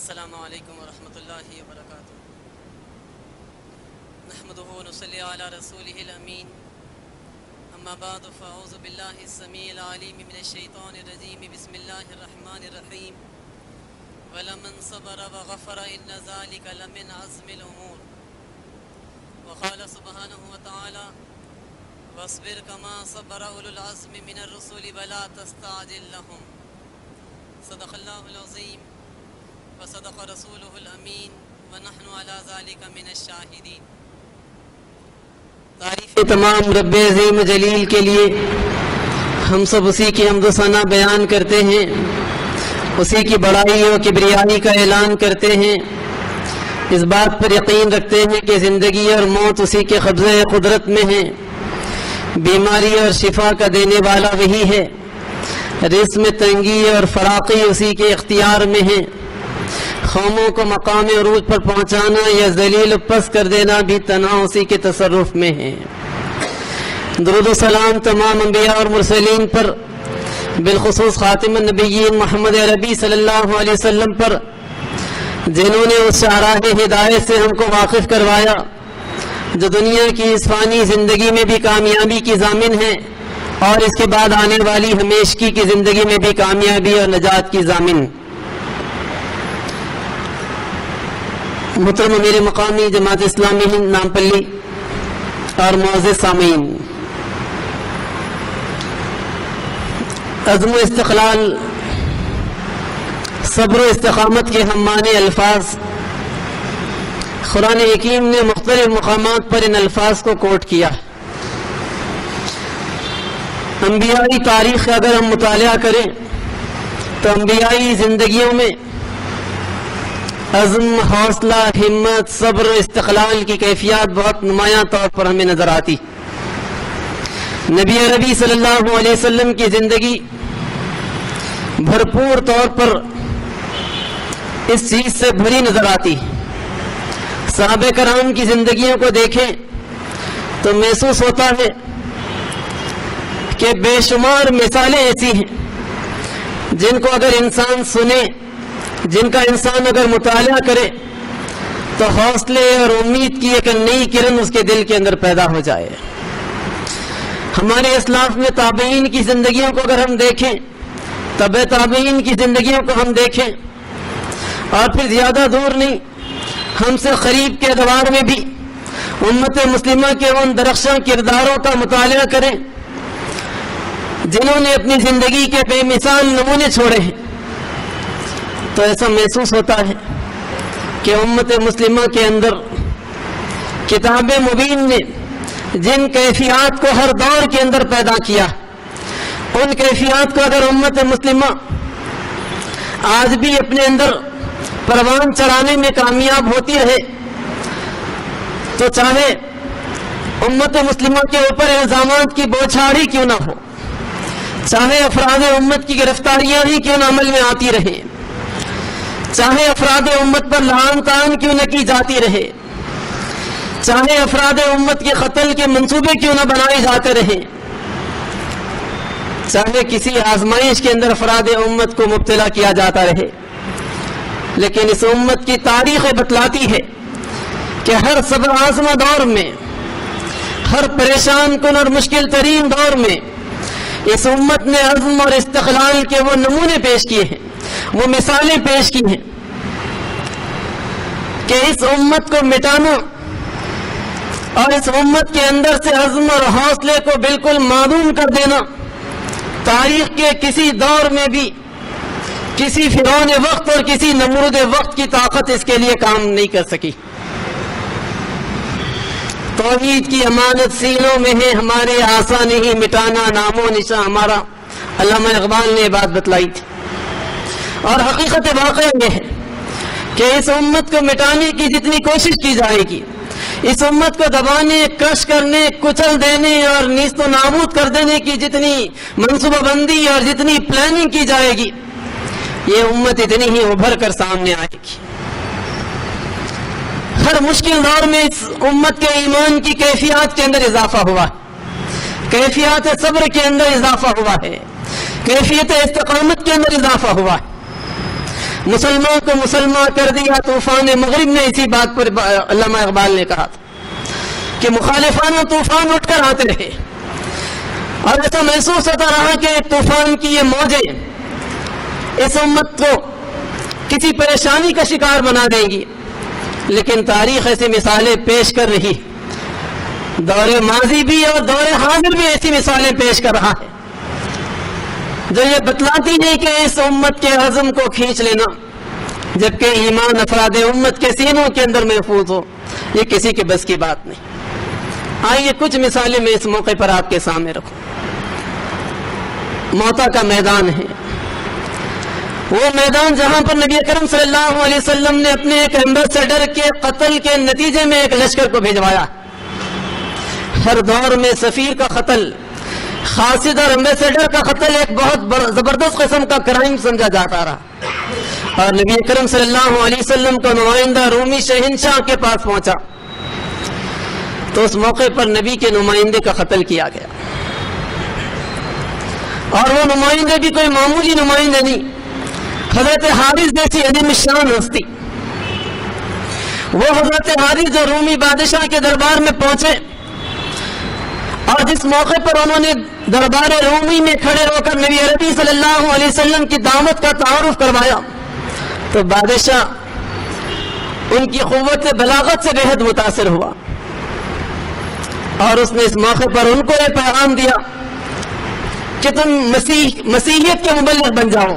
السلام علیکم ورحمۃ اللہ وبرکاتہ۔ نحمدہ ونصلی علی رسولہ الامین، اما بعد فاعوذ باللہ السمیع العلیم من الشیطان الرجیم، بسم اللہ الرحمن الرحیم۔ ولمن صبر وغفر ان ذلک لمن عزم الامور۔ وقال سبحانہ وتعالی واصبر کما صبر اولو العزم من الرسل ولا تستعجل لهم۔ صدق اللہ العظیم وصدق رسولہ الامین ونحن علی ذالک من الشاہدین۔ تعریف تمام رب عظیم جلیل کے لیے، ہم سب اسی کی حمد و ثنا بیان کرتے ہیں، اسی کی بڑائی و کبریائی کا اعلان کرتے ہیں، اس بات پر یقین رکھتے ہیں کہ زندگی اور موت اسی کے قبضے قدرت میں ہیں، بیماری اور شفا کا دینے والا وہی ہے، رزق میں تنگی اور فراقی اسی کے اختیار میں ہے، قوموں کو مقام عروج پر پہنچانا یا ذلیل و پست کر دینا بھی تنہا اسی کے تصرف میں ہے۔ درود و سلام تمام انبیاء اور مرسلین پر، بالخصوص خاتم النبیین محمد عربی صلی اللہ علیہ وسلم پر، جنہوں نے اس شاہراہ ہدایت سے ہم کو واقف کروایا جو دنیا کی اس فانی زندگی میں بھی کامیابی کی ضامن ہے اور اس کے بعد آنے والی ہمیشگی کی زندگی میں بھی کامیابی اور نجات کی ضامن۔ محترم امیر مقامی جماعت اسلامی ہند نامپلی اور معزز سامعین، عزم و استقلال، صبر و استقامت کے ہم معنی الفاظ قرآن حکیم نے مختلف مقامات پر ان الفاظ کو کوٹ کیا۔ انبیائی تاریخ کا اگر ہم مطالعہ کریں تو انبیائی زندگیوں میں عزم، حوصلہ، ہمت، صبر و استقلال کی کیفیات بہت نمایاں طور پر ہمیں نظر آتی۔ نبی عربی صلی اللہ علیہ وسلم کی زندگی بھرپور طور پر اس چیز سے بھری نظر آتی۔ صحابہ کرام کی زندگیوں کو دیکھیں تو محسوس ہوتا ہے کہ بے شمار مثالیں ایسی ہیں جن کو اگر انسان سنے، جن کا انسان اگر مطالعہ کرے تو حوصلے اور امید کی ایک نئی کرن اس کے دل کے اندر پیدا ہو جائے۔ ہمارے اسلاف میں تابعین کی زندگیوں کو اگر ہم دیکھیں، تبع تابعین کی زندگیوں کو ہم دیکھیں اور پھر زیادہ دور نہیں، ہم سے قریب کے ادوار میں بھی امت مسلمہ کے ان درخشاں کرداروں کا مطالعہ کریں جنہوں نے اپنی زندگی کے بے مثال نمونے چھوڑے ہیں، تو ایسا محسوس ہوتا ہے کہ امت مسلمہ کے اندر کتاب مبین نے جن کیفیات کو ہر دور کے اندر پیدا کیا، ان کیفیات کو اگر امت مسلمہ آج بھی اپنے اندر پروان چڑھانے میں کامیاب ہوتی رہے تو چاہے امت مسلمہ کے اوپر الزامات کی بوچھاڑی کیوں نہ ہو، چاہے افراد امت کی گرفتاریاں ہی کیوں نہ عمل میں آتی رہیں، چاہے افراد امت پر لعان طعن کیوں نہ کی جاتی رہے، چاہے افراد امت کے قتل کے منصوبے کیوں نہ بنائے جاتے رہیں، چاہے کسی آزمائش کے اندر افراد امت کو مبتلا کیا جاتا رہے، لیکن اس امت کی تاریخ بتلاتی ہے کہ ہر صبر آزما دور میں، ہر پریشان کن اور مشکل ترین دور میں اس امت نے عزم اور استقلال کے وہ نمونے پیش کیے ہیں، وہ مثالیں پیش کی ہیں کہ اس امت کو مٹانا اور اس امت کے اندر سے عزم اور حوصلے کو بالکل معدوم کر دینا تاریخ کے کسی دور میں بھی کسی فرعون وقت اور کسی نمرود وقت کی طاقت اس کے لیے کام نہیں کر سکی۔ توحید کی امانت سینوں میں ہے ہمارے، آسان ہی مٹانا نام و نشاں ہمارا، علامہ اقبال نے یہ بات بتلائی تھی۔ اور حقیقت واقعہ یہ ہے کہ اس امت کو مٹانے کی جتنی کوشش کی جائے گی، اس امت کو دبانے، کش کرنے، کچل دینے اور نیست و نابود کر دینے کی جتنی منصوبہ بندی اور جتنی پلاننگ کی جائے گی، یہ امت اتنی ہی ابھر کر سامنے آئے گی۔ ہر مشکل دور میں اس امت کے ایمان کی کیفیات کے اندر اضافہ ہوا، کیفیات صبر کے اندر اضافہ ہوا ہے، کیفیت استقامت کے اندر اضافہ ہوا ہے۔ مسلمان کو مسلمان کر دیا طوفان مغرب نے. اسی بات پر علامہ اقبال نے کہا تھا کہ مخالفان طوفان اٹھ کر آتے رہے اور ایسا محسوس ہوتا رہا کہ طوفان کی یہ موجیں اس امت کو کسی پریشانی کا شکار بنا دیں گی. لیکن تاریخ ایسی مثالیں پیش کر رہی, دور ماضی بھی اور دور حاضر بھی ایسی مثالیں پیش کر رہا ہے جو یہ بتلاتی ہے کہ اس امت کے عزم کو کھینچ لینا جبکہ ایمان افراد امت کے سینوں کے اندر محفوظ ہو, یہ کسی کے بس کی بات نہیں. آئیے کچھ مثالیں میں اس موقع پر آپ کے سامنے رکھوں. موتا کا میدان ہے, وہ میدان جہاں پر نبی اکرم صلی اللہ علیہ وسلم نے اپنے ایک ایمبیسیڈر کے قتل کے نتیجے میں ایک لشکر کو بھیجوایا. ہر دور میں سفیر کا قتل, قاصد اور ایمبیسیڈر کا قتل ایک بہت زبردست قسم کا کرائم سمجھا جاتا رہا, اور نبی اکرم صلی اللہ علیہ وسلم کا نمائندہ رومی شہنشاہ کے پاس پہنچا تو اس موقع پر نبی کے نمائندے کا قتل کیا گیا. اور وہ نمائندے بھی کوئی معمولی نمائندے نہیں, حضرت حارث جیسی عظیم الشان ہستی. وہ حضرت حارث جو رومی بادشاہ کے دربار میں پہنچے اور جس موقع پر انہوں نے دربار رومی میں کھڑے ہو کر نبی عربی صلی اللہ علیہ وسلم کی دعوت کا تعارف کروایا تو بادشاہ ان کی قوت بلاغت سے بے حد متاثر ہوا اور اس نے اس موقع پر ان کو یہ پیغام دیا کہ تم مسیحیت کے مبلغ بن جاؤ,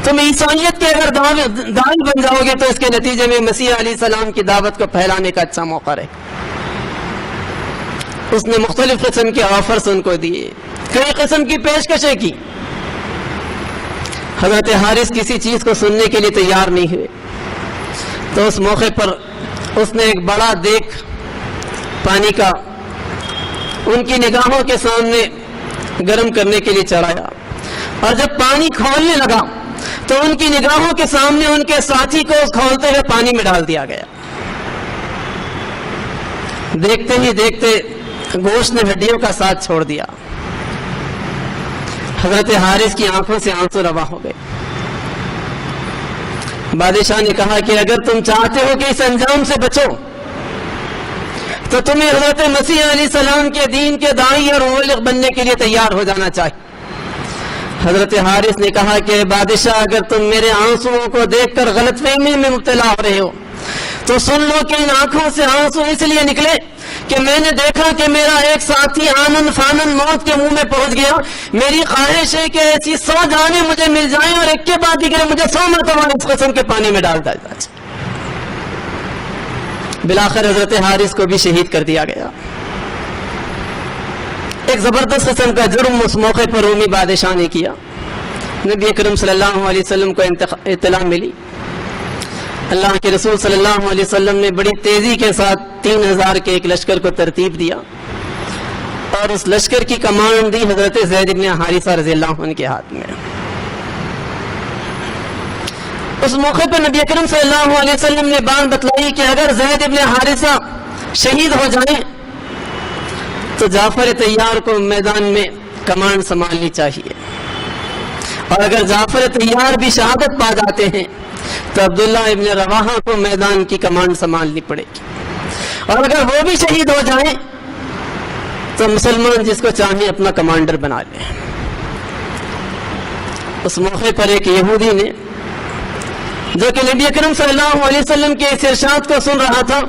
تم عیسائیت کے اگر داعی بن جاؤ گے تو اس کے نتیجے میں مسیح علیہ السلام کی دعوت کو پھیلانے کا اچھا موقع رہے. اس نے مختلف قسم کے آفرز ان کو دیے, کئی قسم کی پیشکشیں کی. حضرت حارث کسی چیز کو سننے کے لیے تیار نہیں ہوئے تو اس موقع پر اس نے ایک بڑا دیگ پانی کا ان کی نگاہوں کے سامنے گرم کرنے کے لیے چڑھایا, اور جب پانی کھولنے لگا تو ان کی نگاہوں کے سامنے ان کے ساتھی کو کھولتے ہوئے پانی میں ڈال دیا گیا. دیکھتے ہی دیکھتے گوشت نے ہڈیوں کا ساتھ چھوڑ دیا. حضرت حارث کی آنکھوں سے آنسو روا ہو گئے. بادشاہ نے کہا کہ اگر تم چاہتے ہو کہ اس انجام سے بچو تو تمہیں حضرت مسیح علیہ السلام کے دین کے داعی اور مبلغ بننے کے لیے تیار ہو جانا چاہیے. حضرت حارث نے کہا کہ بادشاہ اگر تم میرے آنسوؤں کو دیکھ کر غلط فہمی میں مبتلا ہو رہے ہو تو سن لو کہ ان آنکھوں سے آنسو اس لیے نکلے کہ میں نے دیکھا کہ میرا ایک ساتھی آنن فانن موت کے منہ میں پہنچ گیا. میری خواہش ہے کہ ایسی 100 جانیں مجھے مل جائیں اور ایک کے بعد دیگر مجھے 100 مرتبہ اس قسم کے پانی میں ڈال دیا جائے. بلاخر حضرت حارث کو بھی شہید کر دیا گیا. ایک زبردست قسم کا جرم اس موقع پر رومی بادشاہ نے کیا. نبی اکرم صلی اللہ علیہ وسلم کو اطلاع ملی. اللہ کے رسول صلی اللہ علیہ وسلم نے بڑی تیزی کے ساتھ 3000 کے ایک لشکر کو ترتیب دیا اور اس لشکر کی کمان دی حضرت زید بن حارثہ رضی اللہ عنہ کے ہاتھ میں. اس موقع پر نبی اکرم صلی اللہ علیہ وسلم نے بات بتلائی کہ اگر زید بن حارثہ شہید ہو جائیں تو جعفر طیار کو میدان میں کمان سنبھالنی چاہیے, اور اگر جعفر طیار بھی شہادت پا جاتے ہیں تو عبداللہ ابن رواحہ کو میدان کی کمان سنبھالنی پڑے گی, اور اگر وہ بھی شہید ہو جائیں تو مسلمان جس کو چاہیں اپنا کمانڈر بنا لیں. اس موقع پر ایک یہودی نے جو کہ نبی اکرم صلی اللہ علیہ وسلم کے اس ارشاد کو سن رہا تھا,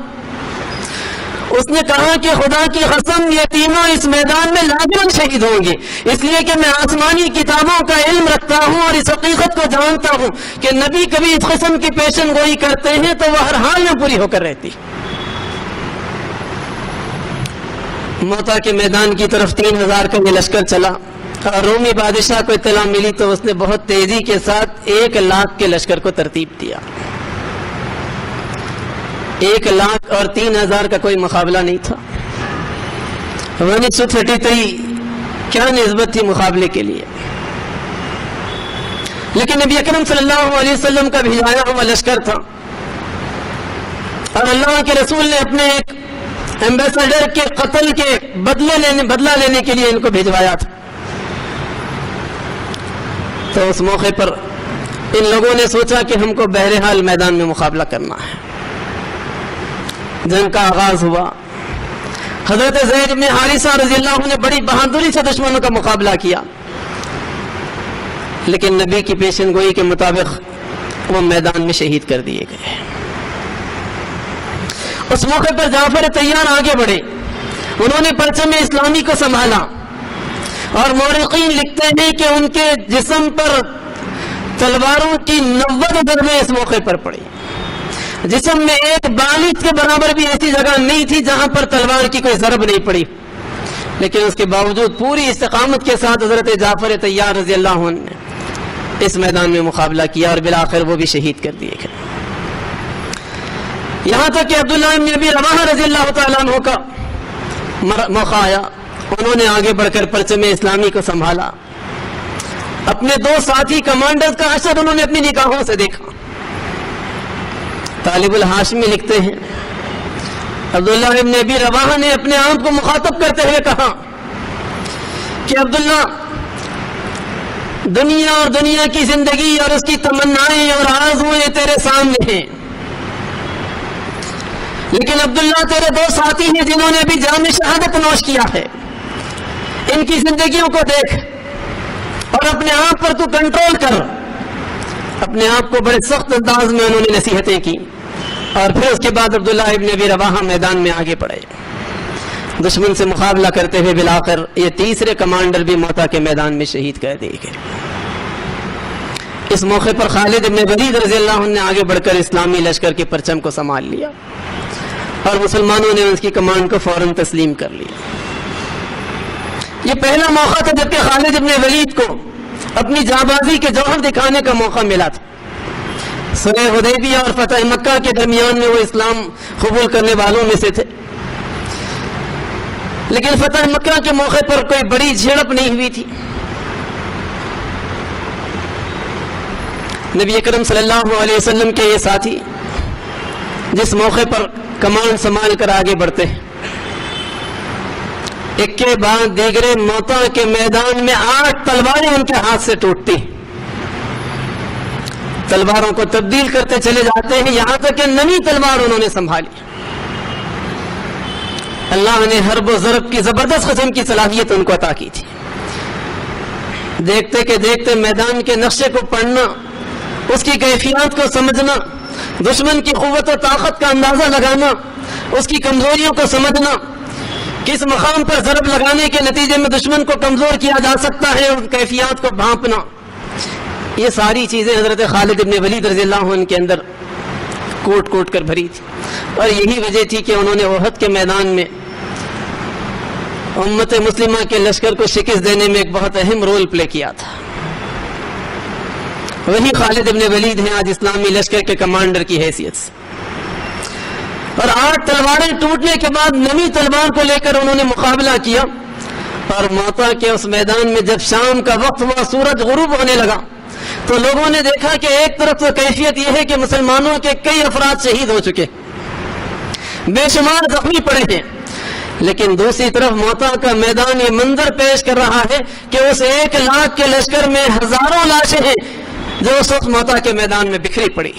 اس نے کہا کہ خدا کی قسم یہ تینوں اس میدان میں لازماً شہید ہوں گے, اس لیے کہ میں آسمانی کتابوں کا علم رکھتا ہوں اور اس حقیقت کو جانتا ہوں کہ نبی کبھی اس قسم کی پیشن گوئی کرتے ہیں تو وہ ہر حال میں پوری ہو کر رہتی. موتا کے میدان کی طرف 3000 کا یہ لشکر چلا اور رومی بادشاہ کو اطلاع ملی تو اس نے بہت تیزی کے ساتھ 1,00,000 کے لشکر کو ترتیب دیا. 1,00,000 اور 3,000 کا کوئی مقابلہ نہیں تھا. 1:33 کیا نسبت تھی مقابلے کے لیے, لیکن نبی اکرم صلی اللہ علیہ وسلم کا بھیجایا ہوا لشکر تھا اور اللہ کے رسول نے اپنے ایک ایمبیسیڈر کے قتل کے بدلہ لینے کے لیے ان کو بھیجوایا تھا. تو اس موقع پر ان لوگوں نے سوچا کہ ہم کو بہرحال میدان میں مقابلہ کرنا ہے. جنگ کا آغاز ہوا. حضرت زید بن حارثہ رضی اللہ عنہ نے بڑی بہادری سے دشمنوں کا مقابلہ کیا، لیکن نبی کی پیشن گوئی کے مطابق وہ میدان میں شہید کر دیے گئے. اس موقع پر جعفر طیار آگے بڑھے، انہوں نے پرچم اسلامی کو سنبھالا، اور مورخین لکھتے ہیں کہ ان کے جسم پر تلواروں کی 90 ضربیں اس موقع پر پڑی. جسم میں ایک بالغ کے برابر بھی ایسی جگہ نہیں تھی جہاں پر تلوار کی کوئی ضرب نہیں پڑی، لیکن اس کے باوجود پوری استقامت کے ساتھ حضرت جعفر طیار رضی اللہ عنہ نے اس میدان میں مقابلہ کیا، اور بالآخر وہ بھی شہید کر دیے گئے. یہاں تک کہ عبداللہ بن ابی رواحہ رضی اللہ تعالیٰ عنہ کا موقع آیا، انہوں نے آگے بڑھ کر پرچم اسلامی کو سنبھالا. اپنے 2 ساتھی کمانڈرز کا حشر انہوں نے اپنی نگاہوں سے دیکھا. طالب الحاشمی لکھتے ہیں عبداللہ بن ابی رواحہ نے اپنے آپ کو مخاطب کرتے ہوئے کہا کہ عبداللہ، دنیا اور دنیا کی زندگی اور اس کی تمنائیں اور آرزوئیں تیرے سامنے ہیں، لیکن عبداللہ تیرے 2 ساتھی ہیں جنہوں نے ابھی جام شہادت نوش کیا ہے. ان کی زندگیوں کو دیکھ اور اپنے آپ پر تو کنٹرول کر. اپنے آپ کو بڑے سخت انداز میں انہوں نے نصیحتیں کی، اور پھر اس کے بعد عبداللہ ابن ابی رواحہ میدان میں آگے بڑھے. دشمن سے مقابلہ کرتے ہوئے بالآخر یہ تیسرے کمانڈر بھی موتا کے میدان میں شہید کر دیے گئے. اس موقع پر خالد بن ولید رضی اللہ عنہ نے آگے بڑھ کر اسلامی لشکر کے پرچم کو سنبھال لیا، اور مسلمانوں نے اس کی کمانڈ کو فوراً تسلیم کر لیا. یہ پہلا موقع تھا جبکہ خالد بن ولید کو اپنی جانبازی کے جوہر دکھانے کا موقع ملا تھا. صلح حدیبیہ اور فتح مکہ کے درمیان میں وہ اسلام قبول کرنے والوں میں سے تھے، لیکن فتح مکہ کے موقع پر کوئی بڑی جھڑپ نہیں ہوئی تھی. نبی اکرم صلی اللہ علیہ وسلم کے یہ ساتھی جس موقع پر کمان سنبھال کر آگے بڑھتے ہیں، ایک کے بعد دیگرے موتا کے میدان میں 8 تلواریں ان کے ہاتھ سے ٹوٹتی، تلواروں کو تبدیل کرتے چلے جاتے ہیں، یہاں تک کہ نئی تلوار انہوں نے سنبھالی. اللہ نے حرب و ضرب کی زبردست قسم کی صلاحیت ان کو عطا کی تھی. دیکھتے کہ دیکھتے میدان کے نقشے کو پڑھنا، اس کی کیفیات کو سمجھنا، دشمن کی قوت و طاقت کا اندازہ لگانا، اس کی کمزوریوں کو سمجھنا، کس مقام پر ضرب لگانے کے نتیجے میں دشمن کو کمزور کیا جا سکتا ہے، اور کیفیات کو بھانپنا، یہ ساری چیزیں حضرت خالد بن ولید رضی اللہ عنہ کے اندر کوٹ کوٹ کر بھری تھی. اور یہی وجہ تھی کہ انہوں نے احد کے میدان میں امت مسلمہ کے لشکر کو شکست دینے میں ایک بہت اہم رول پلے کیا تھا. وہی خالد بن ولید ہیں آج اسلامی لشکر کے کمانڈر کی حیثیت سے. اور 8 تلواریں ٹوٹنے کے بعد نئی تلوار کو لے کر انہوں نے مقابلہ کیا، اور موتا کے اس میدان میں جب شام کا وقت ہوا، سورج غروب ہونے لگا، تو لوگوں نے دیکھا کہ ایک طرف تو کیفیت یہ ہے کہ مسلمانوں کے کئی افراد شہید ہو چکے، بے شمار زخمی پڑے ہیں، لیکن دوسری طرف موتا کا میدان یہ منظر پیش کر رہا ہے کہ اس 1 لاکھ کے لشکر میں ہزاروں لاشیں ہیں جو اس وقت موتا کے میدان میں بکھری پڑی.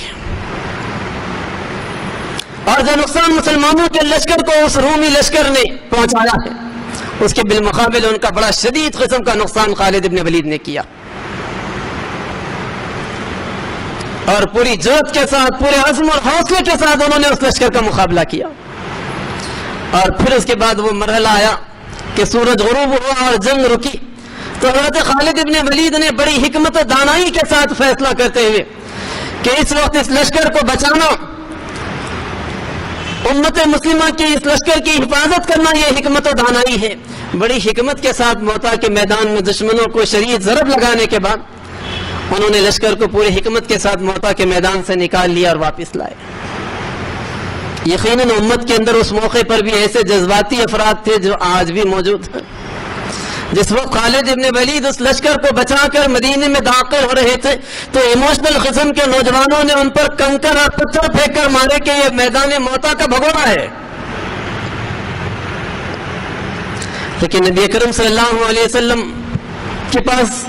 اور جو نقصان مسلمانوں کے لشکر کو اس رومی لشکر نے پہنچایا ہے، اس کے بالمقابل ان کا بڑا شدید قسم کا نقصان خالد بن ولید نے کیا. اور پوری جرأت کے ساتھ، پورے عزم اور حوصلے کے ساتھ انہوں نے اس لشکر کا مقابلہ کیا. اور پھر اس کے بعد وہ مرحلہ آیا کہ سورج غروب ہوا اور جنگ رکی، تو حضرت خالد بن ولید نے بڑی حکمت و دانائی کے ساتھ فیصلہ کرتے ہوئے کہ اس وقت اس لشکر کو بچانا، امت مسلمہ کی اس لشکر کی حفاظت کرنا، یہ حکمت و دانائی ہے. بڑی حکمت کے ساتھ موتا کے میدان میں دشمنوں کو شدید ضرب لگانے کے بعد انہوں نے لشکر کو پوری حکمت کے ساتھ موتا کے میدان سے نکال لیا اور واپس لائے. یقیناً امت کے اندر اس موقع پر بھی ایسے جذباتی افراد تھے جو آج بھی موجود ہیں. جس وقت خالد ابن ولید اس لشکر کو بچا کر مدینے میں داخل ہو رہے تھے تو ایموشنل قسم کے نوجوانوں نے ان پر کنکر اور پتھر پھینک کر مارے کہ یہ میدان موتا کا بھگوڑا ہے. لیکن نبی اکرم صلی اللہ علیہ وسلم کے پاس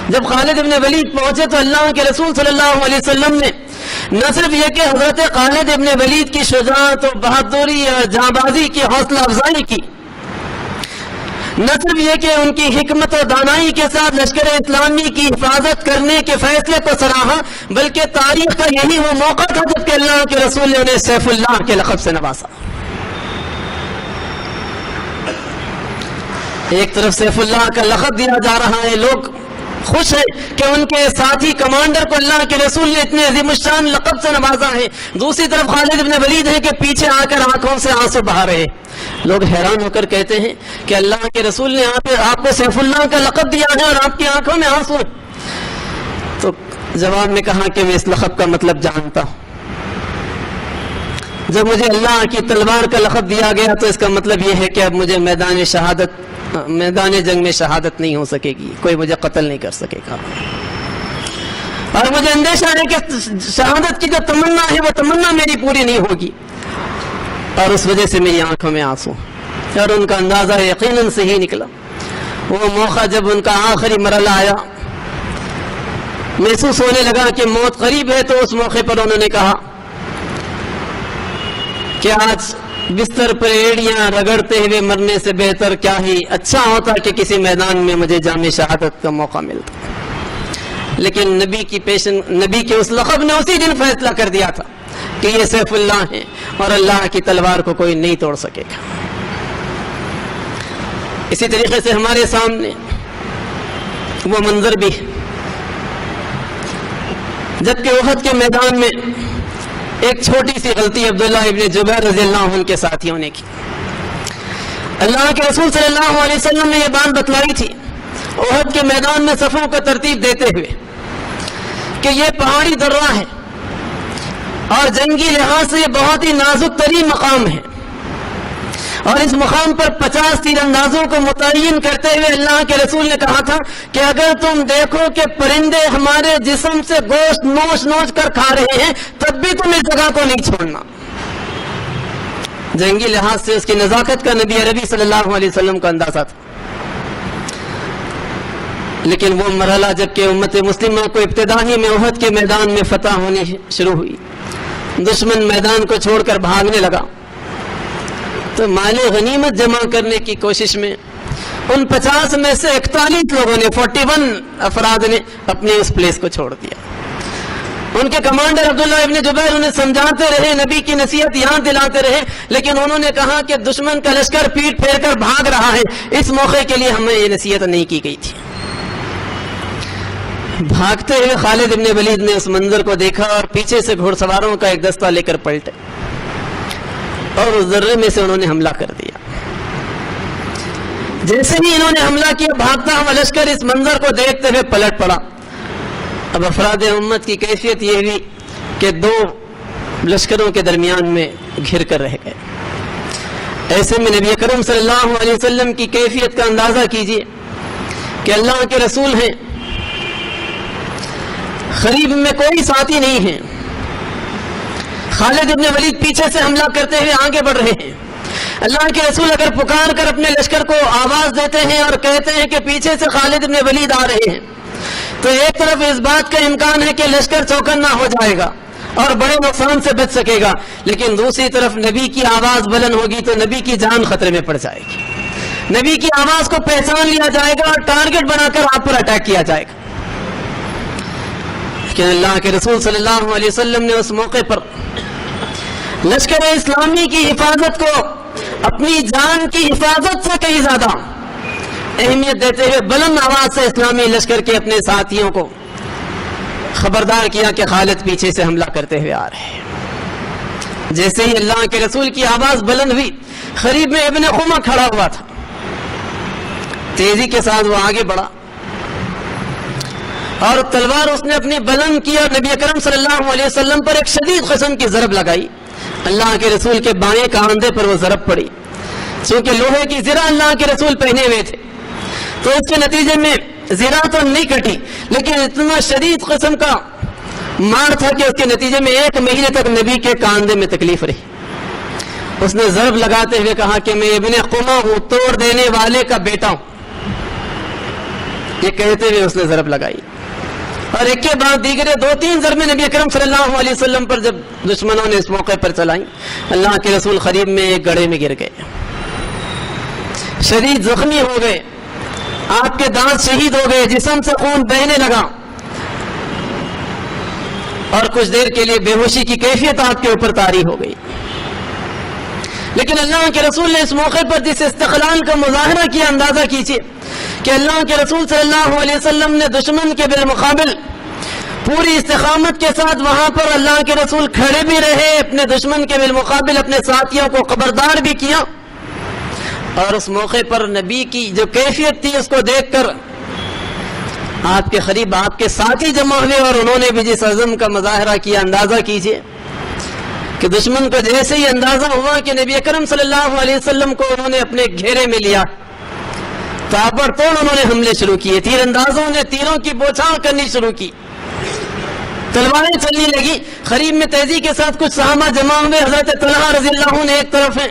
جب خالد ابن ولید پہنچے تو اللہ کے رسول صلی اللہ علیہ وسلم نے نہ صرف یہ کہ حضرت خالد ابن ولید کی شجاعت و بہادری اور جانبازی کی حوصلہ افزائی کی، نہ صرف یہ کہ ان کی حکمت و دانائی کے ساتھ لشکر اسلامی کی حفاظت کرنے کے فیصلے کو سراہا، بلکہ تاریخ کا یہی وہ موقع تھا جب کہ اللہ کے رسول نے انہیں سیف اللہ کے لقب سے نوازا۔ ایک طرف سیف اللہ کا لقب دیا جا رہا ہے، لوگ خوش ہیں کہ ان کے ساتھی کمانڈر کو اللہ کے رسول نے اتنے عظیم الشان لقب سے نوازا ہے، دوسری طرف خالد ابن ولید ہے کہ پیچھے آ کر آنکھوں سے آنسو بہا رہے۔ لوگ حیران ہو کر کہتے ہیں کہ اللہ کے رسول نے آپ کو سیف اللہ کا لقب دیا ہے اور آپ کی آنکھوں میں آنسو ہیں۔ تو جواب میں کہا کہ میں اس لقب کا مطلب جانتا ہوں، جب مجھے اللہ کی تلوار کا لقب دیا گیا تو اس کا مطلب یہ ہے کہ اب مجھے میدان جنگ میں شہادت نہیں ہو سکے گی، کوئی مجھے قتل نہیں کر سکے گا، اور مجھے اندیشہ ہے کہ شہادت کی جو تمنا ہے وہ تمنا میری پوری نہیں ہوگی، اور اس وجہ سے میری آنکھوں میں آنسو۔ اور ان کا اندازہ یقیناً صحیح نکلا۔ وہ موقع جب ان کا آخری مرحلہ آیا، محسوس ہونے لگا کہ موت قریب ہے، تو اس موقع پر انہوں نے کہا کہ آج بستر پر ایڑیاں رگڑتے ہوئے مرنے سے بہتر کیا ہی اچھا ہوتا کہ کسی میدان میں مجھے جام شہادت کا موقع ملتا۔ لیکن نبی کے اس لقب نے اسی دن فیصلہ کر دیا تھا کہ یہ سیف اللہ ہے اور اللہ کی تلوار کو کوئی نہیں توڑ سکے گا۔ اسی طریقے سے ہمارے سامنے وہ منظر بھی ہے جبکہ احد کے میدان میں ایک چھوٹی سی غلطی عبداللہ ابن جبیر رضی اللہ عنہ کے ساتھیوں نے کی۔ اللہ کے رسول صلی اللہ علیہ وسلم نے یہ بات بتلائی تھی احد کے میدان میں صفوں کو ترتیب دیتے ہوئے کہ یہ پہاڑی درہ ہے اور جنگی لحاظ سے یہ بہت ہی نازک ترین مقام ہے، اور اس مقام پر 50 تیر اندازوں کو متعین کرتے ہوئے اللہ کے رسول نے کہا تھا کہ اگر تم دیکھو کہ پرندے ہمارے جسم سے گوشت نوچ نوچ کر کھا رہے ہیں تب بھی تم اس جگہ کو نہیں چھوڑنا۔ جنگی لحاظ سے اس کی نزاکت کا نبی عربی صلی اللہ علیہ وسلم کا اندازہ تھا، لیکن وہ مرحلہ جب کہ امت مسلمہ کو ابتدائی میں احد کے میدان میں فتح ہونی شروع ہوئی، دشمن میدان کو چھوڑ کر بھاگنے لگا، تو مال غنیمت جمع کرنے کی کوشش میں ان 50 میں سے 41 لوگوں نے 41 افراد نے اپنے اس پلیس کو چھوڑ دیا۔ ان کے کمانڈر عبداللہ ابن جبیر انہیں سمجھاتے رہے، نبی کی نصیحت یاد دلاتے رہے، لیکن انہوں نے کہا کہ دشمن کا لشکر پیٹ پھیر کر بھاگ رہا ہے، اس موقع کے لیے ہمیں یہ نصیحت نہیں کی گئی تھی۔ بھاگتے ہوئے خالد ابن ولید نے اس منظر کو دیکھا اور پیچھے سے گھوڑ سواروں کا ایک دستہ لے کر پلٹے اور اس ذرے میں سے انہوں نے حملہ کر دیا۔ جیسے ہی انہوں نے حملہ کیا بھاگتا ہوا لشکر اس منظر کو دیکھتے ہوئے پلٹ پڑا۔ اب افراد امت کی کیفیت یہ ہوئی کہ دو لشکروں کے درمیان میں گھر کر رہ گئے۔ ایسے میں نبی اکرم صلی اللہ علیہ وسلم کی کیفیت کا اندازہ کیجئے کہ اللہ کے رسول ہیں، قریب میں کوئی ساتھی نہیں ہے، خالد ابن ولید پیچھے سے حملہ کرتے ہوئے آگے بڑھ رہے ہیں، اللہ کے رسول اگر پکار کر اپنے لشکر کو آواز دیتے ہیں اور کہتے ہیں کہ پیچھے سے خالد ابن ولید آ رہے ہیں، تو ایک طرف اس بات کا امکان ہے کہ لشکر چوکنا ہو جائے گا اور بڑے نقصان سے بچ سکے گا، لیکن دوسری طرف نبی کی آواز بلند ہوگی تو نبی کی جان خطرے میں پڑ جائے گی، نبی کی آواز کو پہچان لیا جائے گا اور ٹارگٹ بنا کر آپ پر اٹیک کیا جائے گا۔ کہ اللہ کے رسول صلی اللہ علیہ وسلم نے اس موقع پر لشکر اسلامی کی حفاظت کو اپنی جان کی حفاظت سے کہیں زیادہ اہمیت دیتے ہوئے بلند آواز سے اسلامی لشکر کے اپنے ساتھیوں کو خبردار کیا کہ خالد پیچھے سے حملہ کرتے ہوئے آ رہے ہیں۔ جیسے ہی اللہ کے رسول کی آواز بلند ہوئی، قریب میں ابن خمہ کھڑا ہوا تھا، تیزی کے ساتھ وہ آگے بڑھا اور تلوار اس نے اپنی بلند کی اور نبی اکرم صلی اللہ علیہ وسلم پر ایک شدید قسم کی ضرب لگائی۔ اللہ کے رسول کے بائیں کاندھے پر وہ ضرب پڑی، چونکہ لوہے کی زرہ اللہ کے رسول پہنے ہوئے تھے تو اس کے نتیجے میں زرہ تو نہیں کٹی، لیکن اتنا شدید قسم کا مار تھا کہ اس کے نتیجے میں 1 مہینے تک نبی کے کاندھے میں تکلیف رہی۔ اس نے ضرب لگاتے ہوئے کہا کہ میں ابن قمہ ہوں، توڑ دینے والے کا بیٹا ہوں۔ یہ کہتے ہوئے اس نے ضرب لگائی، اور ایک کے بعد دیگرے 2-3 ضربیں نبی اکرم صلی اللہ علیہ وسلم پر جب دشمنوں نے اس موقع پر چلائیں، اللہ کے رسول قریب میں ایک گڑھے میں گر گئے، شدید زخمی ہو گئے، آپ کے دانت شہید ہو گئے، جسم سے خون بہنے لگا، اور کچھ دیر کے لیے بے ہوشی کی کیفیت آپ کے اوپر طاری ہو گئی۔ لیکن اللہ کے رسول نے اس موقع پر جس استقلال کا مظاہرہ کیا، اندازہ کیجیے کہ اللہ کے رسول صلی اللہ علیہ وسلم نے دشمن کے بالمقابل پوری استقامت کے ساتھ وہاں پر اللہ کے رسول کھڑے بھی رہے، اپنے دشمن کے بالمقابل اپنے ساتھیوں کو خبردار بھی کیا، اور اس موقع پر نبی کی جو کیفیت تھی اس کو دیکھ کر آپ کے قریب آپ کے ساتھی جمع ہوئے، اور انہوں نے بھی جس عزم کا مظاہرہ کیا، اندازہ کیجیے کہ دشمن کو جیسے ہی اندازہ ہوا کہ نبی اکرم صلی اللہ علیہ وسلم کو انہوں نے اپنے گھیرے میں لیا، تابڑ توڑ انہوں نے حملے شروع کیے، تیر اندازوں نے تیروں کی بوچھار کرنی شروع کی، تلواریں چلنے لگی، قریب میں تیزی کے ساتھ کچھ صحابہ جمع ہوئے، حضرت طلحہ رضی اللہ عنہ ایک طرف ہیں،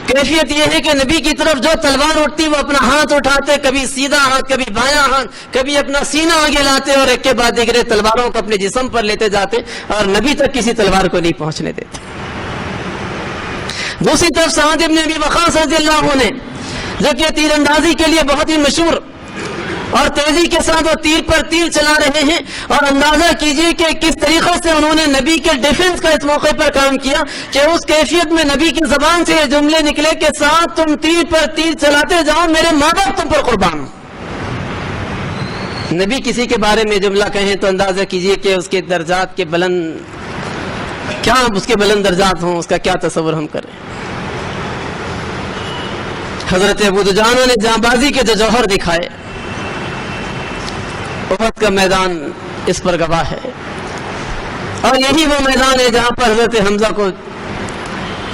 کیفیت یہ ہے کہ نبی کی طرف جو تلوار اٹھتی وہ اپنا ہاتھ اٹھاتے، کبھی سیدھا ہاتھ، کبھی بایاں ہاتھ، کبھی اپنا سینہ آگے لاتے، اور ایک کے بعد دیگرے تلواروں کو اپنے جسم پر لیتے جاتے، اور نبی تک کسی تلوار کو نہیں پہنچنے دیتے۔ دوسری طرف سعد ابن ابی وقاص رضی اللہ عنہ جو کہ تیر اندازی کے لیے بہت ہی مشہور، اور تیزی کے ساتھ وہ تیر پر تیر چلا رہے ہیں، اور اندازہ کیجئے کہ کس طریقے سے انہوں نے نبی کے ڈیفنس کا اس موقع پر کام کیا کہ اس کیفیت میں نبی کی زبان سے یہ جملے نکلے کہ ساتھ تم تیر پر تیر چلاتے جاؤ، میرے ماں باپ تم پر قربان۔ نبی کسی کے بارے میں جملہ کہیں تو اندازہ کیجئے کہ اس کے درجات کے بلند، کیا اس کے بلند درجات ہوں، اس کا کیا تصور ہم کریں۔ حضرت ابو دجانہ نے جاں بازی کے جو جوہر دکھائے، احد کا میدان اس پر گواہ ہے، اور یہی وہ میدان ہے جہاں پر حضرت حمزہ کو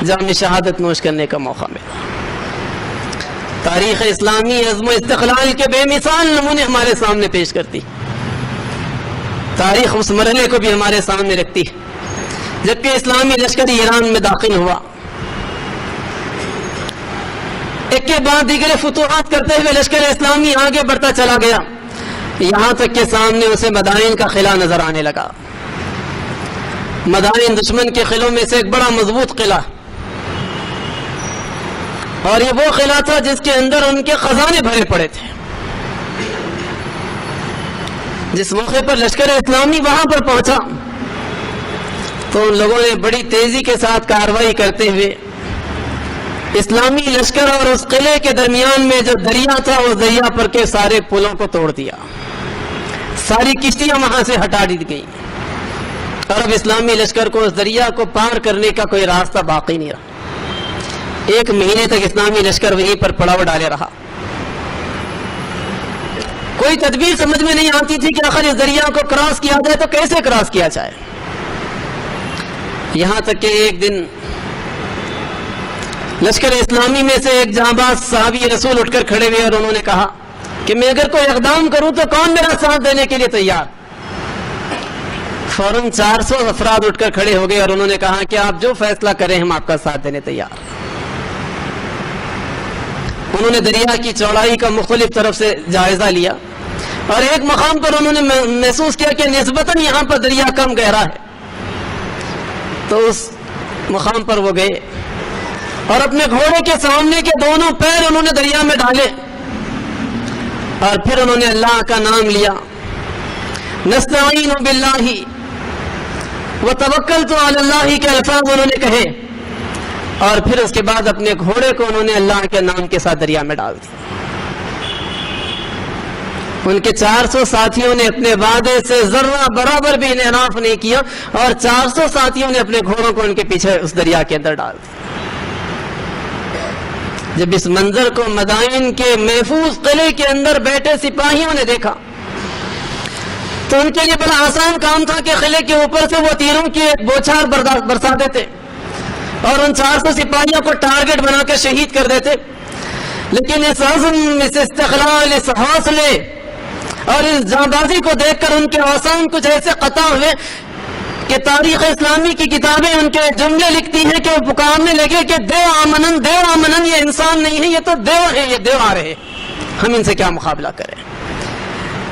جام شہادت نوش کرنے کا موقع ملا۔ تاریخ اسلامی عزم و استقلال کے بے مثال نمونے ہمارے سامنے پیش کرتی، تاریخ اس مرحلے کو بھی ہمارے سامنے رکھتی ہے جبکہ اسلامی لشکر ایران میں داخل ہوا، ایک کے بعد دیگر فتوحات کرتے ہوئے لشکر اسلامی آگے بڑھتا چلا گیا، یہاں تک کہ سامنے اسے مدائن کا قلعہ نظر آنے لگا۔ مدائن دشمن کے قلعوں میں سے ایک بڑا مضبوط قلعہ، اور یہ وہ قلعہ تھا جس کے اندر ان کے خزانے بھرے پڑے تھے۔ جس موقع پر لشکر اسلامی وہاں پر پہنچا تو ان لوگوں نے بڑی تیزی کے ساتھ کارروائی کرتے ہوئے اسلامی لشکر اور اس قلعے کے درمیان میں جو دریا تھا اس دریا پر کے سارے پلوں کو توڑ دیا، ساری کشتیاں وہاں سے ہٹا دی گئی، اور اب اسلامی لشکر کو اس دریا کو پار کرنے کا کوئی راستہ باقی نہیں رہا۔ 1 مہینے تک اسلامی لشکر وہیں پر پڑاؤ ڈالے رہا، کوئی تدبیر سمجھ میں نہیں آتی تھی کہ آخر اس دریا کو کراس کیا جائے تو کیسے کراس کیا جائے، یہاں تک کہ ایک دن لشکر اسلامی میں سے ایک جانباز صحابی رسول اٹھ کر کھڑے ہوئے، اور انہوں نے کہا کہ میں اگر کوئی اقدام کروں تو کون میرا ساتھ دینے کے لیے تیار؟ فوراً 400 افراد اٹھ کر کھڑے ہو گئے، اور انہوں نے کہا کہ آپ جو فیصلہ کریں ہم آپ کا ساتھ دینے تیار۔ انہوں نے دریا کی چوڑائی کا مختلف طرف سے جائزہ لیا، اور ایک مقام پر انہوں نے محسوس کیا کہ نسبتاً یہاں پر دریا کم گہرا ہے، تو اس مقام پر وہ گئے اور اپنے گھوڑے کے سامنے کے دونوں پیر انہوں نے دریا میں ڈالے، اور پھر انہوں نے اللہ کا نام لیا، نستعین باللہ وتوکلت علی اللہ کے الفاظ انہوں نے کہے، اور پھر اس کے بعد اپنے گھوڑے کو انہوں نے اللہ کے نام کے ساتھ دریا میں ڈال دیا۔ ان کے 400 ساتھیوں نے اپنے وعدے سے ذرہ برابر بھی انحراف نہیں کیا، اور 400 ساتھیوں نے اپنے گھوڑوں کو ان کے پیچھے اس دریا کے اندر ڈال دیا۔ جب اس منظر کو مدائن کے محفوظ قلعے کے اندر بیٹھے سپاہیوں نے دیکھا تو ان کے لیے بڑا آسان کام تھا کہ قلعے کے اوپر سے وہ تیروں کی ایک بوچھار برسا دیتے اور ان 400 سپاہیوں کو ٹارگٹ بنا کر شہید کر دیتے، لیکن اس عزم، اس استقلال، اس حوصلے اور اس جانبازی کو دیکھ کر ان کے آسان کچھ ایسے قطع ہوئے کہ تاریخ اسلامی کی کتابیں ان کے جملے لکھتی ہیں کہ وہ پکارنے لگے کہ دیو آمنن، دیو آمنن، یہ انسان نہیں ہے، یہ تو دیو ہے، یہ دیو آ رہے، ہم ان سے کیا مقابلہ کریں۔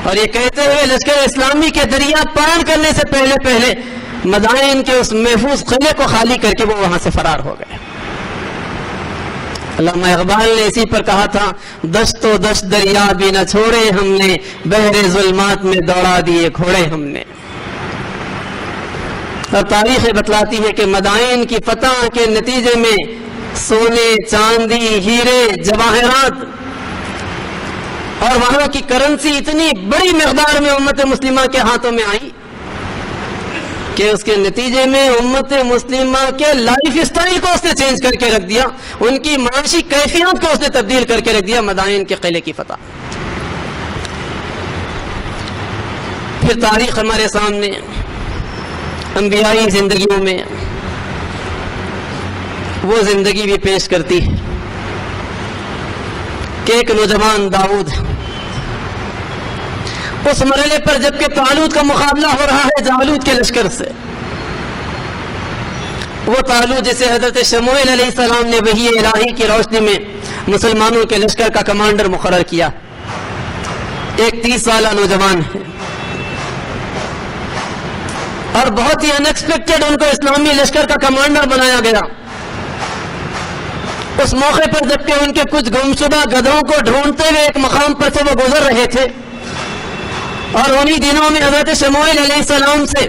اور یہ کہتے ہوئے لشکر اسلامی کے دریا پار کرنے سے پہلے مدائن کے اس محفوظ قلعے کو خالی کر کے وہ وہاں سے فرار ہو گئے. علامہ اقبال نے اسی پر کہا تھا، دشت و دشت دریا بھی نہ چھوڑے ہم نے، بحر ظلمات میں دوڑا دیے گھوڑے ہم نے. اور تاریخ بتلاتی ہے کہ مدائن کی فتح کے نتیجے میں سونے، چاندی، ہیرے، جواہرات اور وہاں کی کرنسی اتنی بڑی مقدار میں امت مسلمہ کے ہاتھوں میں آئی کہ اس کے نتیجے میں امت مسلمہ کے لائف اسٹائل کو اس نے چینج کر کے رکھ دیا، ان کی معاشی کیفیات کو اس نے تبدیل کر کے رکھ دیا مدائن کے قلعے کی فتح. پھر تاریخ ہمارے سامنے انبیائی زندگیوں میں وہ زندگی بھی پیش کرتی ہے کہ ایک نوجوان داؤد اس مرحلے پر جبکہ طالوت کا مقابلہ ہو رہا ہے جالوت کے لشکر سے، وہ طالوت جسے حضرت شموئیل علیہ السلام نے وحی الہی کی روشنی میں مسلمانوں کے لشکر کا کمانڈر مقرر کیا، ایک 30 سالہ نوجوان ہے اور بہت ہی ان ایکسپیکٹڈ ان کو اسلامی لشکر کا کمانڈر بنایا گیا. اس موقع پر جبکہ ان کے کچھ گمشدہ گدھوں کو ڈھونڈتے ہوئے ایک مقام پر سے وہ گزر رہے تھے، اور انہی دنوں میں حضرت شموئیل علیہ السلام سے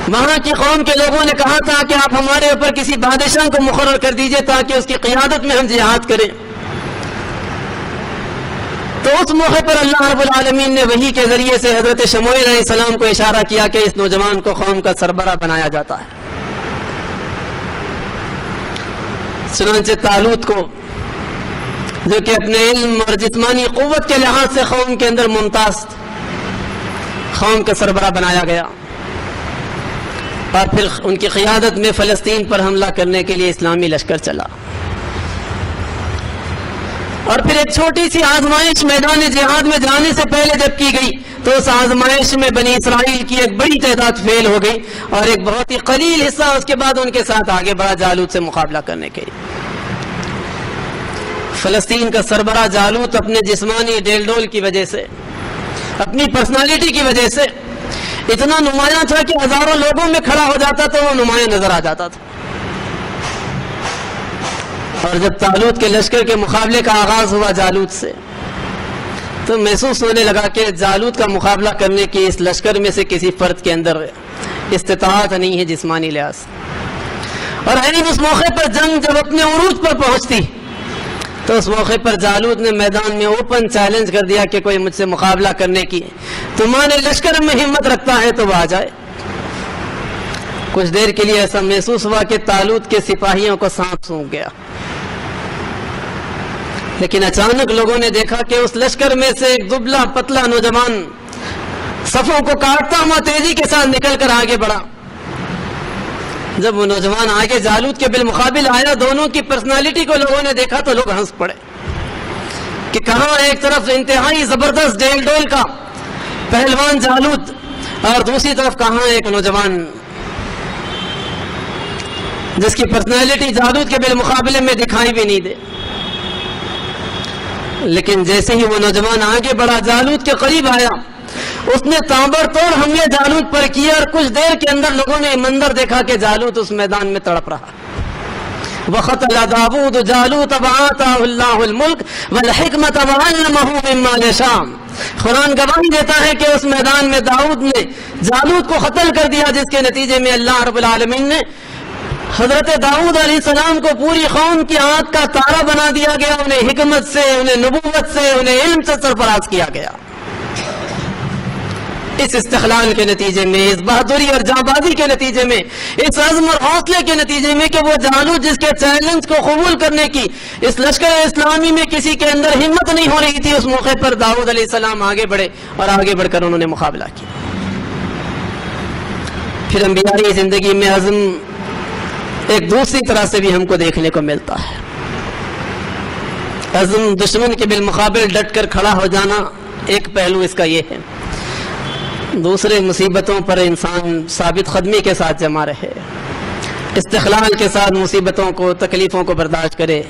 وہاں کی قوم کے لوگوں نے کہا تھا کہ آپ ہمارے اوپر کسی بادشاہ کو مقرر کر دیجئے تاکہ اس کی قیادت میں ہم جہاد کریں. تو اس موقع پر اللہ رب العالمین نے وحی کے ذریعے سے حضرت شموئیل علیہ السلام کو اشارہ کیا کہ اس نوجوان کو قوم کا سربراہ بنایا جاتا ہے. چنانچہ طالوت کو جو کہ اپنے علم اور جسمانی قوت کے لحاظ سے قوم کے اندر ممتاز قوم کا سربراہ بنایا گیا، اور پھر ان کی قیادت میں فلسطین پر حملہ کرنے کے لیے اسلامی لشکر چلا. اور پھر ایک چھوٹی سی آزمائش میدان جہاد میں جانے سے پہلے جب کی گئی تو اس آزمائش میں بنی اسرائیل کی ایک بڑی تعداد فیل ہو گئی اور ایک بہت ہی قلیل حصہ اس کے بعد ان کے ساتھ آگے بڑھا جالوت سے مقابلہ کرنے کے لیے. فلسطین کا سربراہ جالوت اپنے جسمانی ڈیل ڈول کی وجہ سے، اپنی پرسنالٹی کی وجہ سے اتنا نمایاں تھا کہ ہزاروں لوگوں میں کھڑا ہو جاتا تو وہ نمایاں نظر آ جاتا تھا. اور جب طالوت کے لشکر کے مقابلے کا آغاز ہوا جالوت سے تو محسوس ہونے لگا کہ جالوت کا مقابلہ کرنے کی اس لشکر میں سے کسی فرد کے اندر استطاعت نہیں ہے جسمانی لحاظ. اور اس موقع پر جنگ جب اپنے عروج پر پہنچتی تو اس موقع پر جالوت نے میدان میں اوپن چیلنج کر دیا کہ کوئی مجھ سے مقابلہ کرنے کی تمہارے لشکر میں ہمت رکھتا ہے تو وہ آ جائے. کچھ دیر کے لیے ایسا محسوس ہوا کہ طالوت کے سپاہیوں کو سانپ سونپ گیا، لیکن اچانک لوگوں نے دیکھا کہ اس لشکر میں سے ایک دبلا پتلا نوجوان صفوں کو کاٹتا ہوا تیزی کے ساتھ نکل کر آگے بڑھا. جب وہ نوجوان آگے جالوت کے بالمقابل آیا، دونوں کی پرسنالٹی کو لوگوں نے دیکھا تو لوگ ہنس پڑے کہ کہاں ایک طرف انتہائی زبردست ڈیل ڈول کا پہلوان جالوت اور دوسری طرف کہاں ایک نوجوان جس کی پرسنالٹی جالوت کے بالمقابلے میں دکھائی بھی نہیں دے. لیکن جیسے ہی وہ نوجوان آگے بڑھا، جالوت کے قریب آیا، اس نے تابڑ توڑ حملے جالوت پر کیا اور کچھ دیر کے اندر لوگوں نے منظر دیکھا کہ جالوت اس میدان میں تڑپ رہا. وَقَتَلَ دَاوُودُ جَالُوتَ وَآتَاهُ اللَّهُ الْمُلْكَ وَالْحِكْمَةَ وَعَلَّمَهُ مِمَّا يَشَاءُ. قرآن گواہی دیتا ہے کہ اس میدان میں داؤد نے جالوت کو قتل کر دیا، جس کے نتیجے میں اللہ رب العالمین نے حضرت داؤد علیہ السلام کو پوری قوم کی آنکھ کا تارا بنا دیا گیا، انہیں حکمت سے، انہیں نبوت سے، انہیں علم سے سرفراز کیا گیا. اس استقلال کے نتیجے میں، اس بہادری اور جانبازی کے نتیجے میں، اس عزم اور حوصلے کے نتیجے میں کہ وہ جالوت جس کے چیلنج کو قبول کرنے کی اس لشکر اسلامی میں کسی کے اندر ہمت نہیں ہو رہی تھی، اس موقع پر داؤد علیہ السلام آگے بڑھے اور آگے بڑھ کر انہوں نے مقابلہ کیا. پھر انبیائی زندگی میں عزم ایک دوسری طرح سے بھی ہم کو دیکھنے کو ملتا ہے. عزم دشمن کے بالمقابل ڈٹ کر کھڑا ہو جانا ایک پہلو اس کا یہ ہے. دوسرے مصیبتوں پر انسان ثابت قدمی کے ساتھ جمع رہے، استقلال کے ساتھ مصیبتوں کو، تکلیفوں کو برداشت کرے.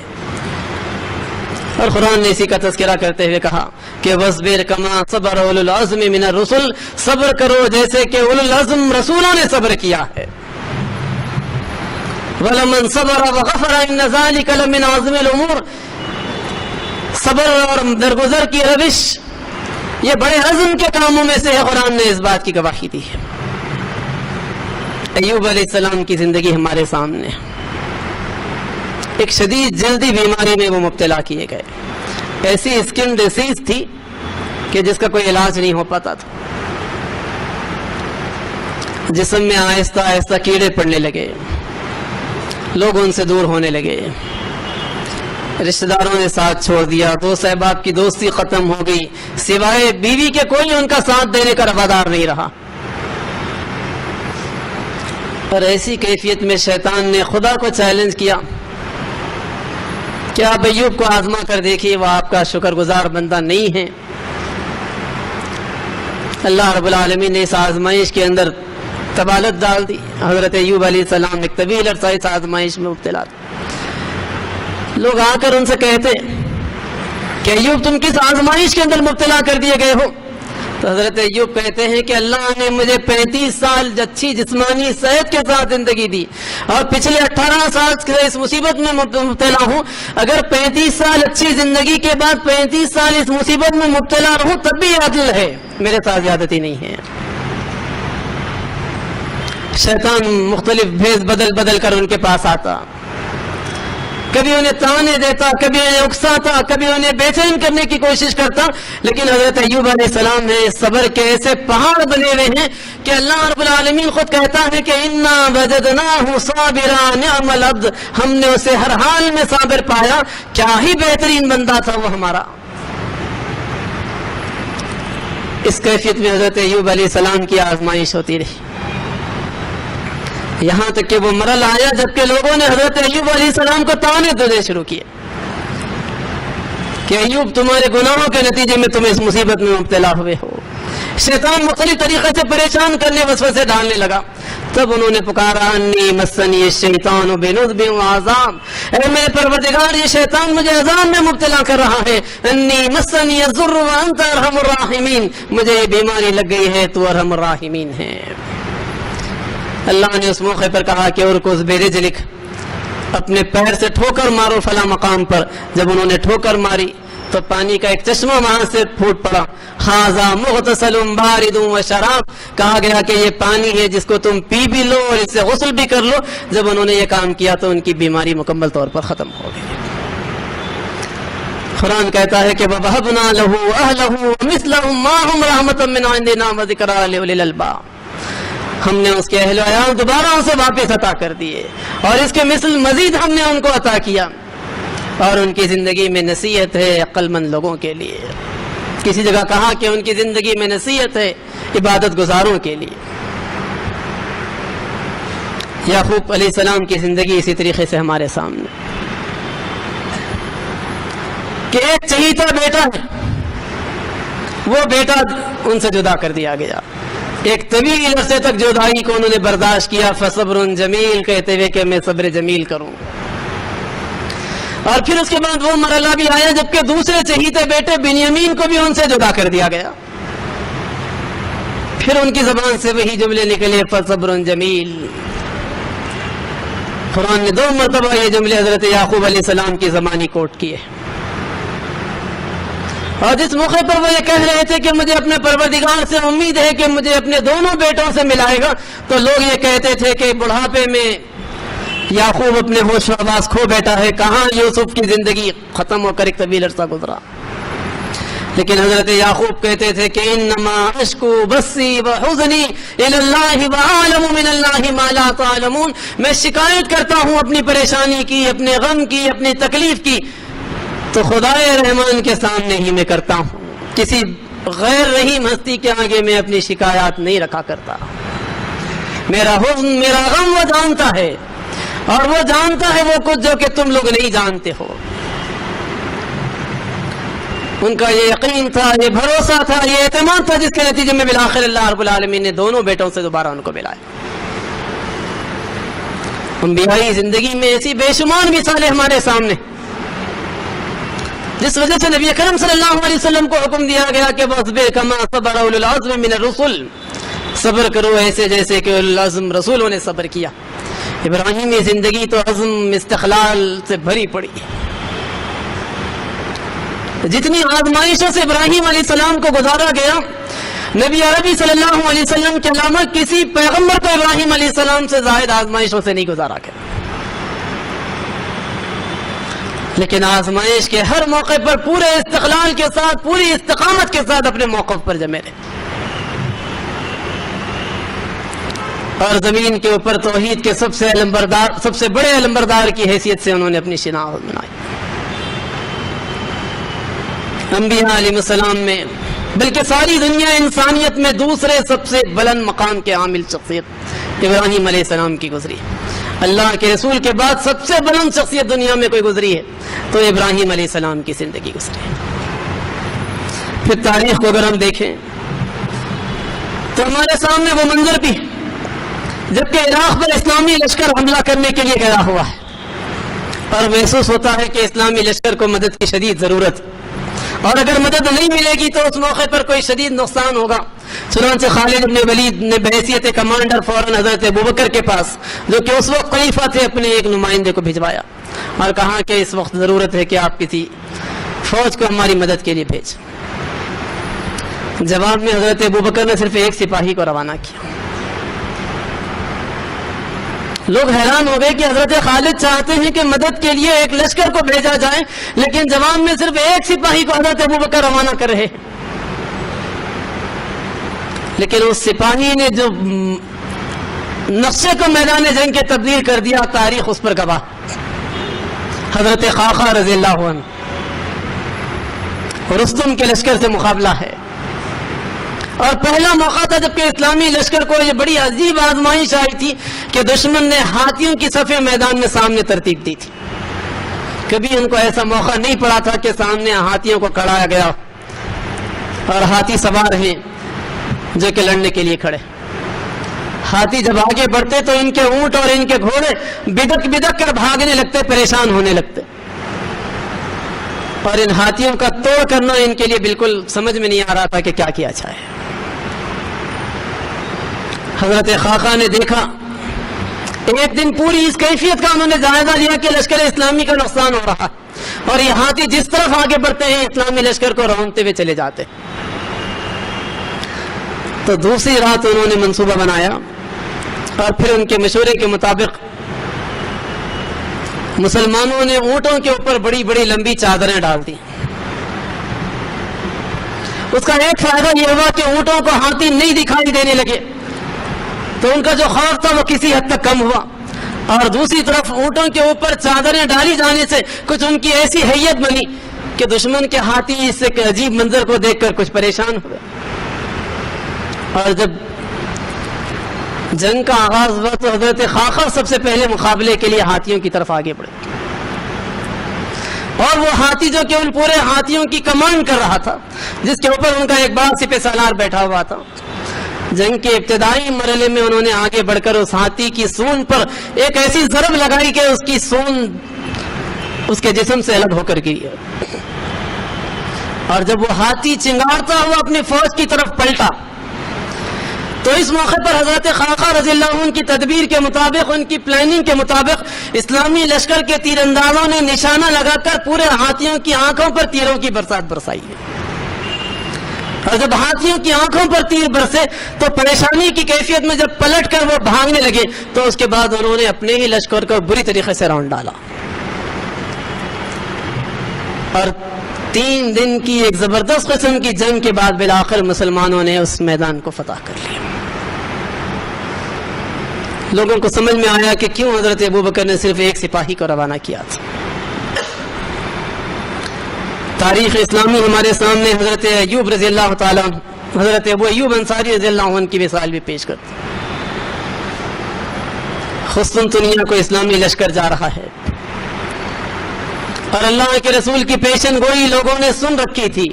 اور قرآن نے اسی کا تذکرہ کرتے ہوئے کہا کہ کہ وَاصْبِرْ كَمَا صَبَرَ أُولُو الْعَزْمِ مِنَ الرُّسُلِ، صبر کرو جیسے کہ اولو العزم رسولوں نے صبر کیا ہے. وَلَمَنْ صَبَرَ وَغَفَرَ إِنَّ ذَلِكَ لَمِنْ عَزْمِ الْأُمُورِ، صبر اور درگزر کی روش یہ بڑے عزم کے کاموں میں سے ہے. قرآن نے اس بات کی گواہی دی ہے. ایوب علیہ السلام کی زندگی ہمارے سامنے، ایک شدید جلدی بیماری میں وہ مبتلا کیے گئے. ایسی اسکن ڈیزیز تھی کہ جس کا کوئی علاج نہیں ہو پاتا تھا. جسم میں آہستہ آہستہ کیڑے پڑنے لگے، لوگ ان سے دور ہونے لگے، رشتہ داروں نے ساتھ چھوڑ دیا، دوست احباب کی دوستی ختم ہو گئی، سوائے بیوی کے کوئی ان کا ساتھ دینے کا روادار نہیں رہا. اور ایسی کیفیت میں شیطان نے خدا کو چیلنج کیا کہ آپ ایوب کو آزما کر دیکھیے، وہ آپ کا شکر گزار بندہ نہیں ہے. اللہ رب العالمین نے اس آزمائش کے اندر تبالت ڈال دی. حضرت ایوب علیہ السلام ایک طویل عرصہ اس آزمائش میں مبتلا تھے. لوگ آ کر ان سے کہتے کہ ایوب تم کس آزمائش کے اندر مبتلا کر دیے گئے ہو؟ تو حضرت ایوب کہتے ہیں کہ اللہ نے مجھے 35 سال اچھی جسمانی صحت کے ساتھ زندگی دی، اور پچھلے 18 سال سے اس مصیبت میں مبتلا ہوں. اگر 35 سال اچھی زندگی کے بعد 35 سال اس مصیبت میں مبتلا رہوں تب بھی عدل ہے، میرے ساتھ زیادتی نہیں ہے. شیطان مختلف بھیس بدل کر ان کے پاس آتا، کبھی انہیں تانے دیتا، کبھی انہیں اکساتا، کبھی انہیں بے چین کرنے کی کوشش کرتا. لیکن حضرت ایوب علیہ السلام نے صبر کے ایسے پہاڑ بنے ہوئے ہیں کہ اللہ رب العالمین خود کہتا ہے کہ انا وجدناہ صابرا نعم العبد، ہم نے اسے ہر حال میں صابر پایا، کیا ہی بہترین بندہ تھا وہ ہمارا. اس کیفیت میں حضرت ایوب علیہ السلام کی آزمائش ہوتی رہی، یہاں تک کہ وہ مرل آیا جبکہ لوگوں نے حضرت ایوب علیہ السلام کو تانے دینے شروع کیے کہ ایوب تمہارے گناہوں کے نتیجے میں تم اس مصیبت میں مبتلا ہوئے ہو. شیطان مختلف طریقے سے پریشان کرنے وسوسے ڈالنے لگا. تب انہوں نے پکارا انی مسنی الشیطان بنصب وعذاب، اے میرے پروردگار یہ شیطان مجھے عذاب میں مبتلا کر رہا ہے. انی مسنی الضر وانت ارحم الراحمین، مجھے یہ بیماری لگ گئی ہے تو ارحم الراحمین ہے. اللہ نے اس موقع پر کہا کہ ارکض برجلک، اپنے پیر سے ٹھوکر مارو فلاں مقام پر. جب انہوں نے ٹھوکر ماری تو پانی کا ایک چشمہ وہاں سے پھوٹ پڑا. ھذا مغتسل بارد وشراب، کہا گیا کہ یہ پانی ہے جس کو تم پی بھی لو اور اس سے غسل بھی کر لو. جب انہوں نے یہ کام کیا تو ان کی بیماری مکمل طور پر ختم ہو گئی. قرآن کہتا ہے کہ وَوَهَبْنَا لَهُ أَهْلَهُ وَمِثْلَهُمْ مَعَهُمْ رَحْمَةً مِّنْ عِندِنَا وَذِكْرَىٰ لِأُولِي الْأَلْبَابِ، ہم نے اس کے اہل و عیال دوبارہ اسے واپس عطا کر دیے اور اس کے مثل مزید ہم نے ان کو عطا کیا. اور ان کی زندگی میں نصیحت ہے عقل مند لوگوں کے لیے. کسی جگہ کہا کہ ان کی زندگی میں نصیحت ہے عبادت گزاروں کے لیے. یعقوب علیہ السلام کی زندگی اسی طریقے سے ہمارے سامنے کہ ایک چہیتا بیٹا ہے، وہ بیٹا ان سے جدا کر دیا گیا. ایک طویل عرصے تک جدائی کو انہوں نے برداشت کیا. فصبر جمیل، کہتے ہوئے کہ میں صبر جمیل کروں. اور پھر اس کے بعد وہ مرحلہ بھی آیا جبکہ دوسرے چہیتے بیٹے بنیامین کو بھی ان سے جدا کر دیا گیا. پھر ان کی زبان سے وہی جملے نکلے فصبر جمیل. قرآن نے 2 مرتبہ یہ جملے حضرت یعقوب علیہ السلام کی زبانی کوٹ کیے. اور جس موقع پر وہ یہ کہہ رہے تھے کہ مجھے اپنے پروردگار سے امید ہے کہ مجھے اپنے دونوں بیٹوں سے ملائے گا، تو لوگ یہ کہتے تھے کہ بڑھاپے میں یعقوب اپنے ہوش و حواس کھو بیٹھا ہے. کہاں یوسف کی زندگی ختم ہو کر ایک طویل عرصہ گزرا. لیکن حضرت یعقوب کہتے تھے کہ انما اشکو بثی وحزنی الی اللہ واعلم من اللہ ما لا تعلمون، میں شکایت کرتا ہوں اپنی پریشانی کی، اپنے غم کی، اپنی تکلیف کی، تو خدائے رحمان کے سامنے ہی میں کرتا ہوں. کسی غیر رحیم ہستی کے آگے میں اپنی شکایات نہیں رکھا کرتا. میرا حزن، میرا غم وہ جانتا ہے، اور وہ جانتا ہے وہ کچھ جو کہ تم لوگ نہیں جانتے ہو. ان کا یہ یقین تھا، یہ بھروسہ تھا، یہ اعتماد تھا، جس کے نتیجے میں بالآخر اللہ رب العالمین نے دونوں بیٹوں سے دوبارہ ان کو ملایا. انبیائی زندگی میں ایسی بے شمار مثالیں ہمارے سامنے. جس وجہ سے نبی اکرم صلی اللہ علیہ وسلم کو حکم دیا گیا کہ وَاصْبِرْ كَمَا صَبَرَ أُولُو الْعَزْمِ مِنَ الرُّسُلِ، صبر کرو ایسے جیسے کہ اولو العزم رسولوں نے صبر کیا۔ ابراہیمی زندگی تو عزم استقلال سے بھری پڑی، جتنی آزمائشوں سے ابراہیم علیہ السلام کو گزارا گیا، نبی عربی صلی اللہ علیہ وسلم کے علاوہ کسی پیغمبر کو ابراہیم علیہ السلام سے زائد آزمائشوں سے نہیں گزارا گیا، لیکن آزمائش کے ہر موقع پر پورے استقلال کے ساتھ، پوری استقامت کے ساتھ اپنے موقف پر جمے رہے، اور زمین کے اوپر توحید کے سب سے بڑے علمبردار کی حیثیت سے انہوں نے اپنی شناخت بنائی۔ انبیاء علیہ السلام میں بلکہ ساری دنیا انسانیت میں دوسرے سب سے بلند مقام کے عامل شخصیت ابراہیم علیہ السلام کی گزری۔ اللہ کے رسول کے بعد سب سے بلند شخصیت دنیا میں کوئی گزری ہے تو ابراہیم علیہ السلام کی زندگی گزری۔ پھر تاریخ کو اگر ہم دیکھیں تو ہمارے سامنے وہ منظر بھی جبکہ عراق پر اسلامی لشکر حملہ کرنے کے لیے گیا ہوا ہے اور محسوس ہوتا ہے کہ اسلامی لشکر کو مدد کی شدید ضرورت، اور اگر مدد نہیں ملے گی تو اس موقع پر کوئی شدید نقصان ہوگا۔ چنانچہ خالد بن ولید نے بحیثیت کمانڈر فوراً حضرت ابوبکر کے پاس، جو کہ اس وقت خلیفہ تھے، اپنے ایک نمائندے کو بھجوایا اور کہا کہ اس وقت ضرورت ہے کہ آپ کسی فوج کو ہماری مدد کے لیے بھیج۔ جواب میں حضرت ابوبکر نے صرف ایک سپاہی کو روانہ کیا۔ لوگ حیران ہو گئے کہ حضرت خالد چاہتے ہیں کہ مدد کے لیے ایک لشکر کو بھیجا جائے، لیکن جواب میں صرف ایک سپاہی کو حضرت ابوبکر روانہ کر رہے ہیں۔ لیکن اس سپاہی نے جو نقشے کو میدان جنگ کے تبدیل کر دیا، تاریخ اس پر گواہ۔ حضرت خاقہ رضی اللہ عنہ رستم کے لشکر سے مقابلہ ہے، اور پہلا موقع تھا جبکہ اسلامی لشکر کو یہ بڑی عجیب آزمائش آئی تھی کہ دشمن نے ہاتھیوں کی صفیں میدان میں سامنے ترتیب دی تھی۔ کبھی ان کو ایسا موقع نہیں پڑا تھا کہ سامنے ہاتھیوں کو کھڑایا گیا اور ہاتھی سوار ہیں جو کہ لڑنے کے لیے کھڑے۔ ہاتھی جب آگے بڑھتے تو ان کے اونٹ اور ان کے گھوڑے بدک بدک کر بھاگنے لگتے، پریشان ہونے لگتے، اور ان ہاتھیوں کا توڑ کرنا ان کے لیے بالکل سمجھ میں نہیں آ رہا تھا کہ کیا کیا جائے۔ حضرت خاقہ نے دیکھا، ایک دن پوری اس کیفیت کا انہوں نے جائزہ لیا کہ لشکر اسلامی کا نقصان ہو رہا، اور یہ ہاتھی جس طرف آگے بڑھتے ہیں اسلامی لشکر کو رونتے ہوئے چلے جاتے۔ تو دوسری رات انہوں نے منصوبہ بنایا اور پھر ان کے مشورے کے مطابق مسلمانوں نے اونٹوں کے اوپر بڑی بڑی لمبی چادریں ڈال دی۔ اس کا ایک فائدہ یہ ہوا کہ اونٹوں کو ہاتھی نہیں دکھائی دینے لگے تو ان کا جو خوف تھا وہ کسی حد تک کم ہوا، اور دوسری طرف اونٹوں کے اوپر چادریں ڈالی جانے سے کچھ ان کی ایسی حیت بنی کہ دشمن کے ہاتھی اس سے عجیب منظر کو دیکھ کر کچھ پریشان ہوئے، اور جب جنگ کا آغاز ہوا تو حضرت خاقہ سب سے پہلے مقابلے کے لیے ہاتھیوں کی طرف آگے بڑھے، اور وہ ہاتھی جو کہ ان پورے ہاتھیوں کی کمانڈ کر رہا تھا، جس کے اوپر ان کا ایک بڑا سپہ سالار بیٹھا ہوا تھا، جنگ کے ابتدائی مرحلے میں انہوں نے آگے بڑھ کر اس ہاتھی کی سونڈ پر ایک ایسی ضرب لگائی کہ اس کی سونڈ اس کے جسم سے الگ ہو کر گری، اور جب وہ ہاتھی چنگاڑتا ہوا اپنی فوج کی طرف پلٹا تو اس موقع پر حضرت خاقہ رضی اللہ عنہ کی تدبیر کے مطابق، ان کی پلاننگ کے مطابق، اسلامی لشکر کے تیر اندازوں نے نشانہ لگا کر پورے ہاتھیوں کی آنکھوں پر تیروں کی برسات برسائی ہے، اور جب ہاتھیوں کی آنکھوں پر تیر برسے تو پریشانی کی کیفیت میں جب پلٹ کر وہ بھاگنے لگے تو اس کے بعد انہوں نے اپنے ہی لشکر کو بری طریقے سے راؤنڈ ڈالا، اور 3 دن کی ایک زبردست قسم کی جنگ کے بعد بالآخر مسلمانوں نے اس میدان کو فتح کر لیا۔ لوگوں کو سمجھ میں آیا کہ کیوں حضرت ابوبکر نے صرف ایک سپاہی کو روانہ کیا تھا۔ تاریخ اسلامی ہمارے سامنے حضرت ایوب رضی اللہ تعالیٰ، حضرت ابو ایوب انصاری رضی اللہ عنہ کی مثال بھی پیش کرتے۔ قسطنطنیہ کو اسلامی لشکر جا رہا ہے، اور اللہ کے رسول کی پیشن گوئی لوگوں نے سن رکھی تھی،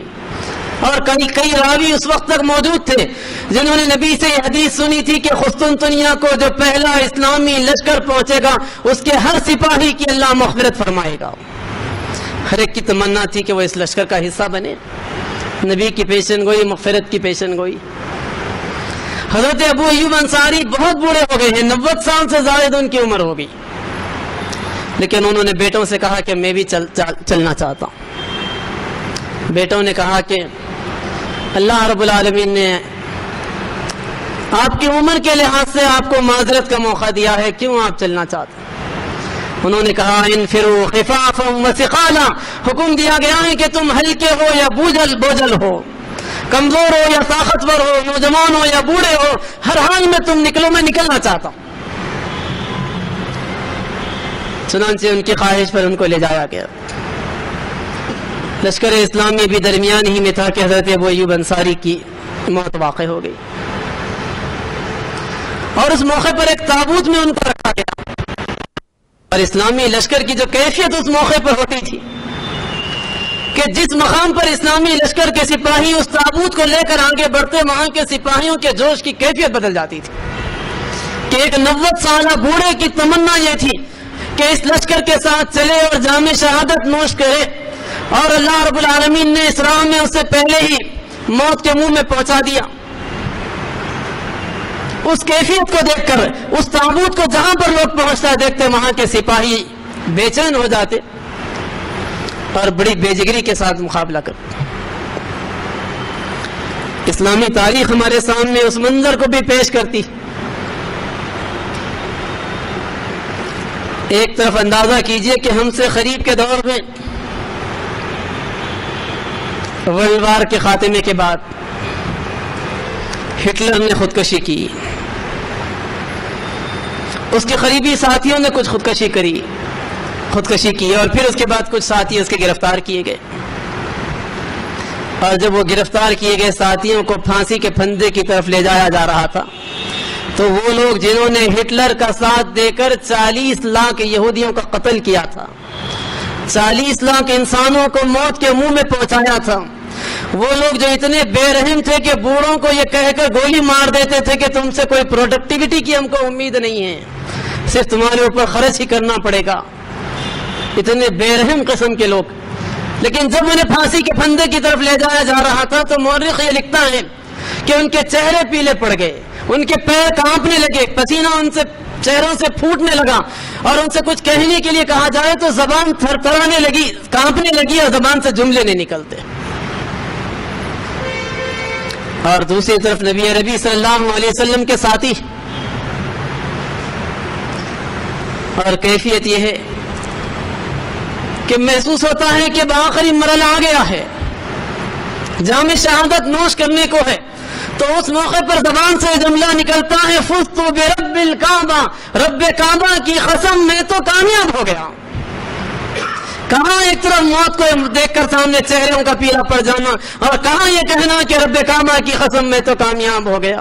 اور کئی راوی اس وقت تک موجود تھے جنہوں نے نبی سے یہ حدیث سنی تھی کہ قسطنطنیہ کو جو پہلا اسلامی لشکر پہنچے گا اس کے ہر سپاہی کی اللہ مغفرت فرمائے گا۔ ہر ایک کی تمنا تھی کہ وہ اس لشکر کا حصہ بنے، نبی کی پیشن گوئی، مغفرت کی پیشن گوئی۔ حضرت ابو ایوب انصاری بہت بوڑھے ہو گئے ہیں، 90 سال سے زائد ان کی عمر ہو گئی، لیکن انہوں نے بیٹوں سے کہا کہ میں بھی چلنا چاہتا ہوں۔ بیٹوں نے کہا کہ اللہ رب العالمین نے آپ کی عمر کے لحاظ سے آپ کو معذرت کا موقع دیا ہے، کیوں آپ چلنا چاہتے ہیں؟ انہوں نے کہا انفروا خفافا وثقالا، حکم دیا گیا ہے کہ تم ہلکے ہو یا بوجھل ہو، کمزور ہو یا طاقتور ہو، نوجوان ہو یا بوڑھے ہو، ہر حال میں تم نکلو، میں نکلنا چاہتا ہوں۔ چنانچہ ان کی خواہش پر ان کو لے جایا گیا۔ لشکر اسلامی بھی درمیان ہی میں تھا کہ حضرت ابو ایوب انصاری کی موت واقع ہو گئی، اور اس موقع پر ایک تابوت میں ان کو رکھا گیا۔ اور اسلامی لشکر کی جو کیفیت اس موقع پر ہوتی تھی کہ جس مقام پر اسلامی لشکر کے سپاہی اس تابوت کو لے کر آگے بڑھتے، وہاں کے سپاہیوں کے جوش کی کیفیت بدل جاتی تھی کہ ایک 90 سالہ بوڑھے کی تمنا یہ تھی کہ اس لشکر کے ساتھ چلے اور جام شہادت نوش کرے، اور اللہ رب العالمین نے اس راہ میں اسے پہلے ہی موت کے منہ میں پہنچا دیا۔ اس کیفیت کو دیکھ کر، اس تابوت کو جہاں پر لوگ پہنچتا دیکھتے، وہاں کے سپاہی بے چین ہو جاتے اور بڑی بے جگری کے ساتھ مقابلہ کرتے۔ اسلامی تاریخ ہمارے سامنے اس منظر کو بھی پیش کرتی۔ ایک طرف اندازہ کیجئے کہ ہم سے قریب کے دور میں ورلڈ وار کے خاتمے کے بعد ہٹلر نے خودکشی کی، اس کے قریبی ساتھیوں نے کچھ خودکشی کی، اور پھر اس کے بعد کچھ ساتھی اس کے گرفتار کیے گئے، اور جب وہ گرفتار کیے گئے ساتھیوں کو پھانسی کے پھندے کی طرف لے جایا جا رہا تھا، تو وہ لوگ جنہوں نے ہٹلر کا ساتھ دے کر 40 لاکھ یہودیوں کا قتل کیا تھا، 40 لاکھ انسانوں کو موت کے منہ میں پہنچایا تھا، وہ لوگ جو اتنے بے رحم تھے کہ بوڑھوں کو یہ کہہ کر گولی مار دیتے تھے کہ تم سے کوئی پروڈکٹیوٹی کی ہم کو امید نہیں ہے، صرف تمہارے اوپر خرچ ہی کرنا پڑے گا، اتنے بے رحم قسم کے لوگ۔ لیکن جب انہیں پھانسی کے پھندے کی طرف لے جایا جا رہا تھا تو مورخ یہ لکھتا ہے کہ ان کے چہرے پیلے پڑ گئے، ان کے پیر کانپنے لگے، پسینہ ان سے چہروں سے پھوٹنے لگا، اور ان سے کچھ کہنے کے لیے کہا جائے تو زبان تھر تھرانے لگی، کانپنے لگی، اور زبان سے جملے نہیں نکلتے۔ اور دوسری طرف نبی عربی صلی اللہ علیہ وسلم کے ساتھی، اور کیفیت یہ ہے کہ محسوس ہوتا ہے کہ بآخری مرحلہ آ گیا ہے، جام شہادت نوش کرنے کو ہے، تو اس موقع پر زبان سے جملہ نکلتا ہے فزت برب الکعبہ، رب کعبہ کی قسم میں تو کامیاب ہو گیا۔ کہاں ایک طرف موت کو دیکھ کر سامنے چہروں کا پیلا پڑ جانا، اور کہاں یہ کہنا کہ رب کعبہ کی قسم میں تو کامیاب ہو گیا۔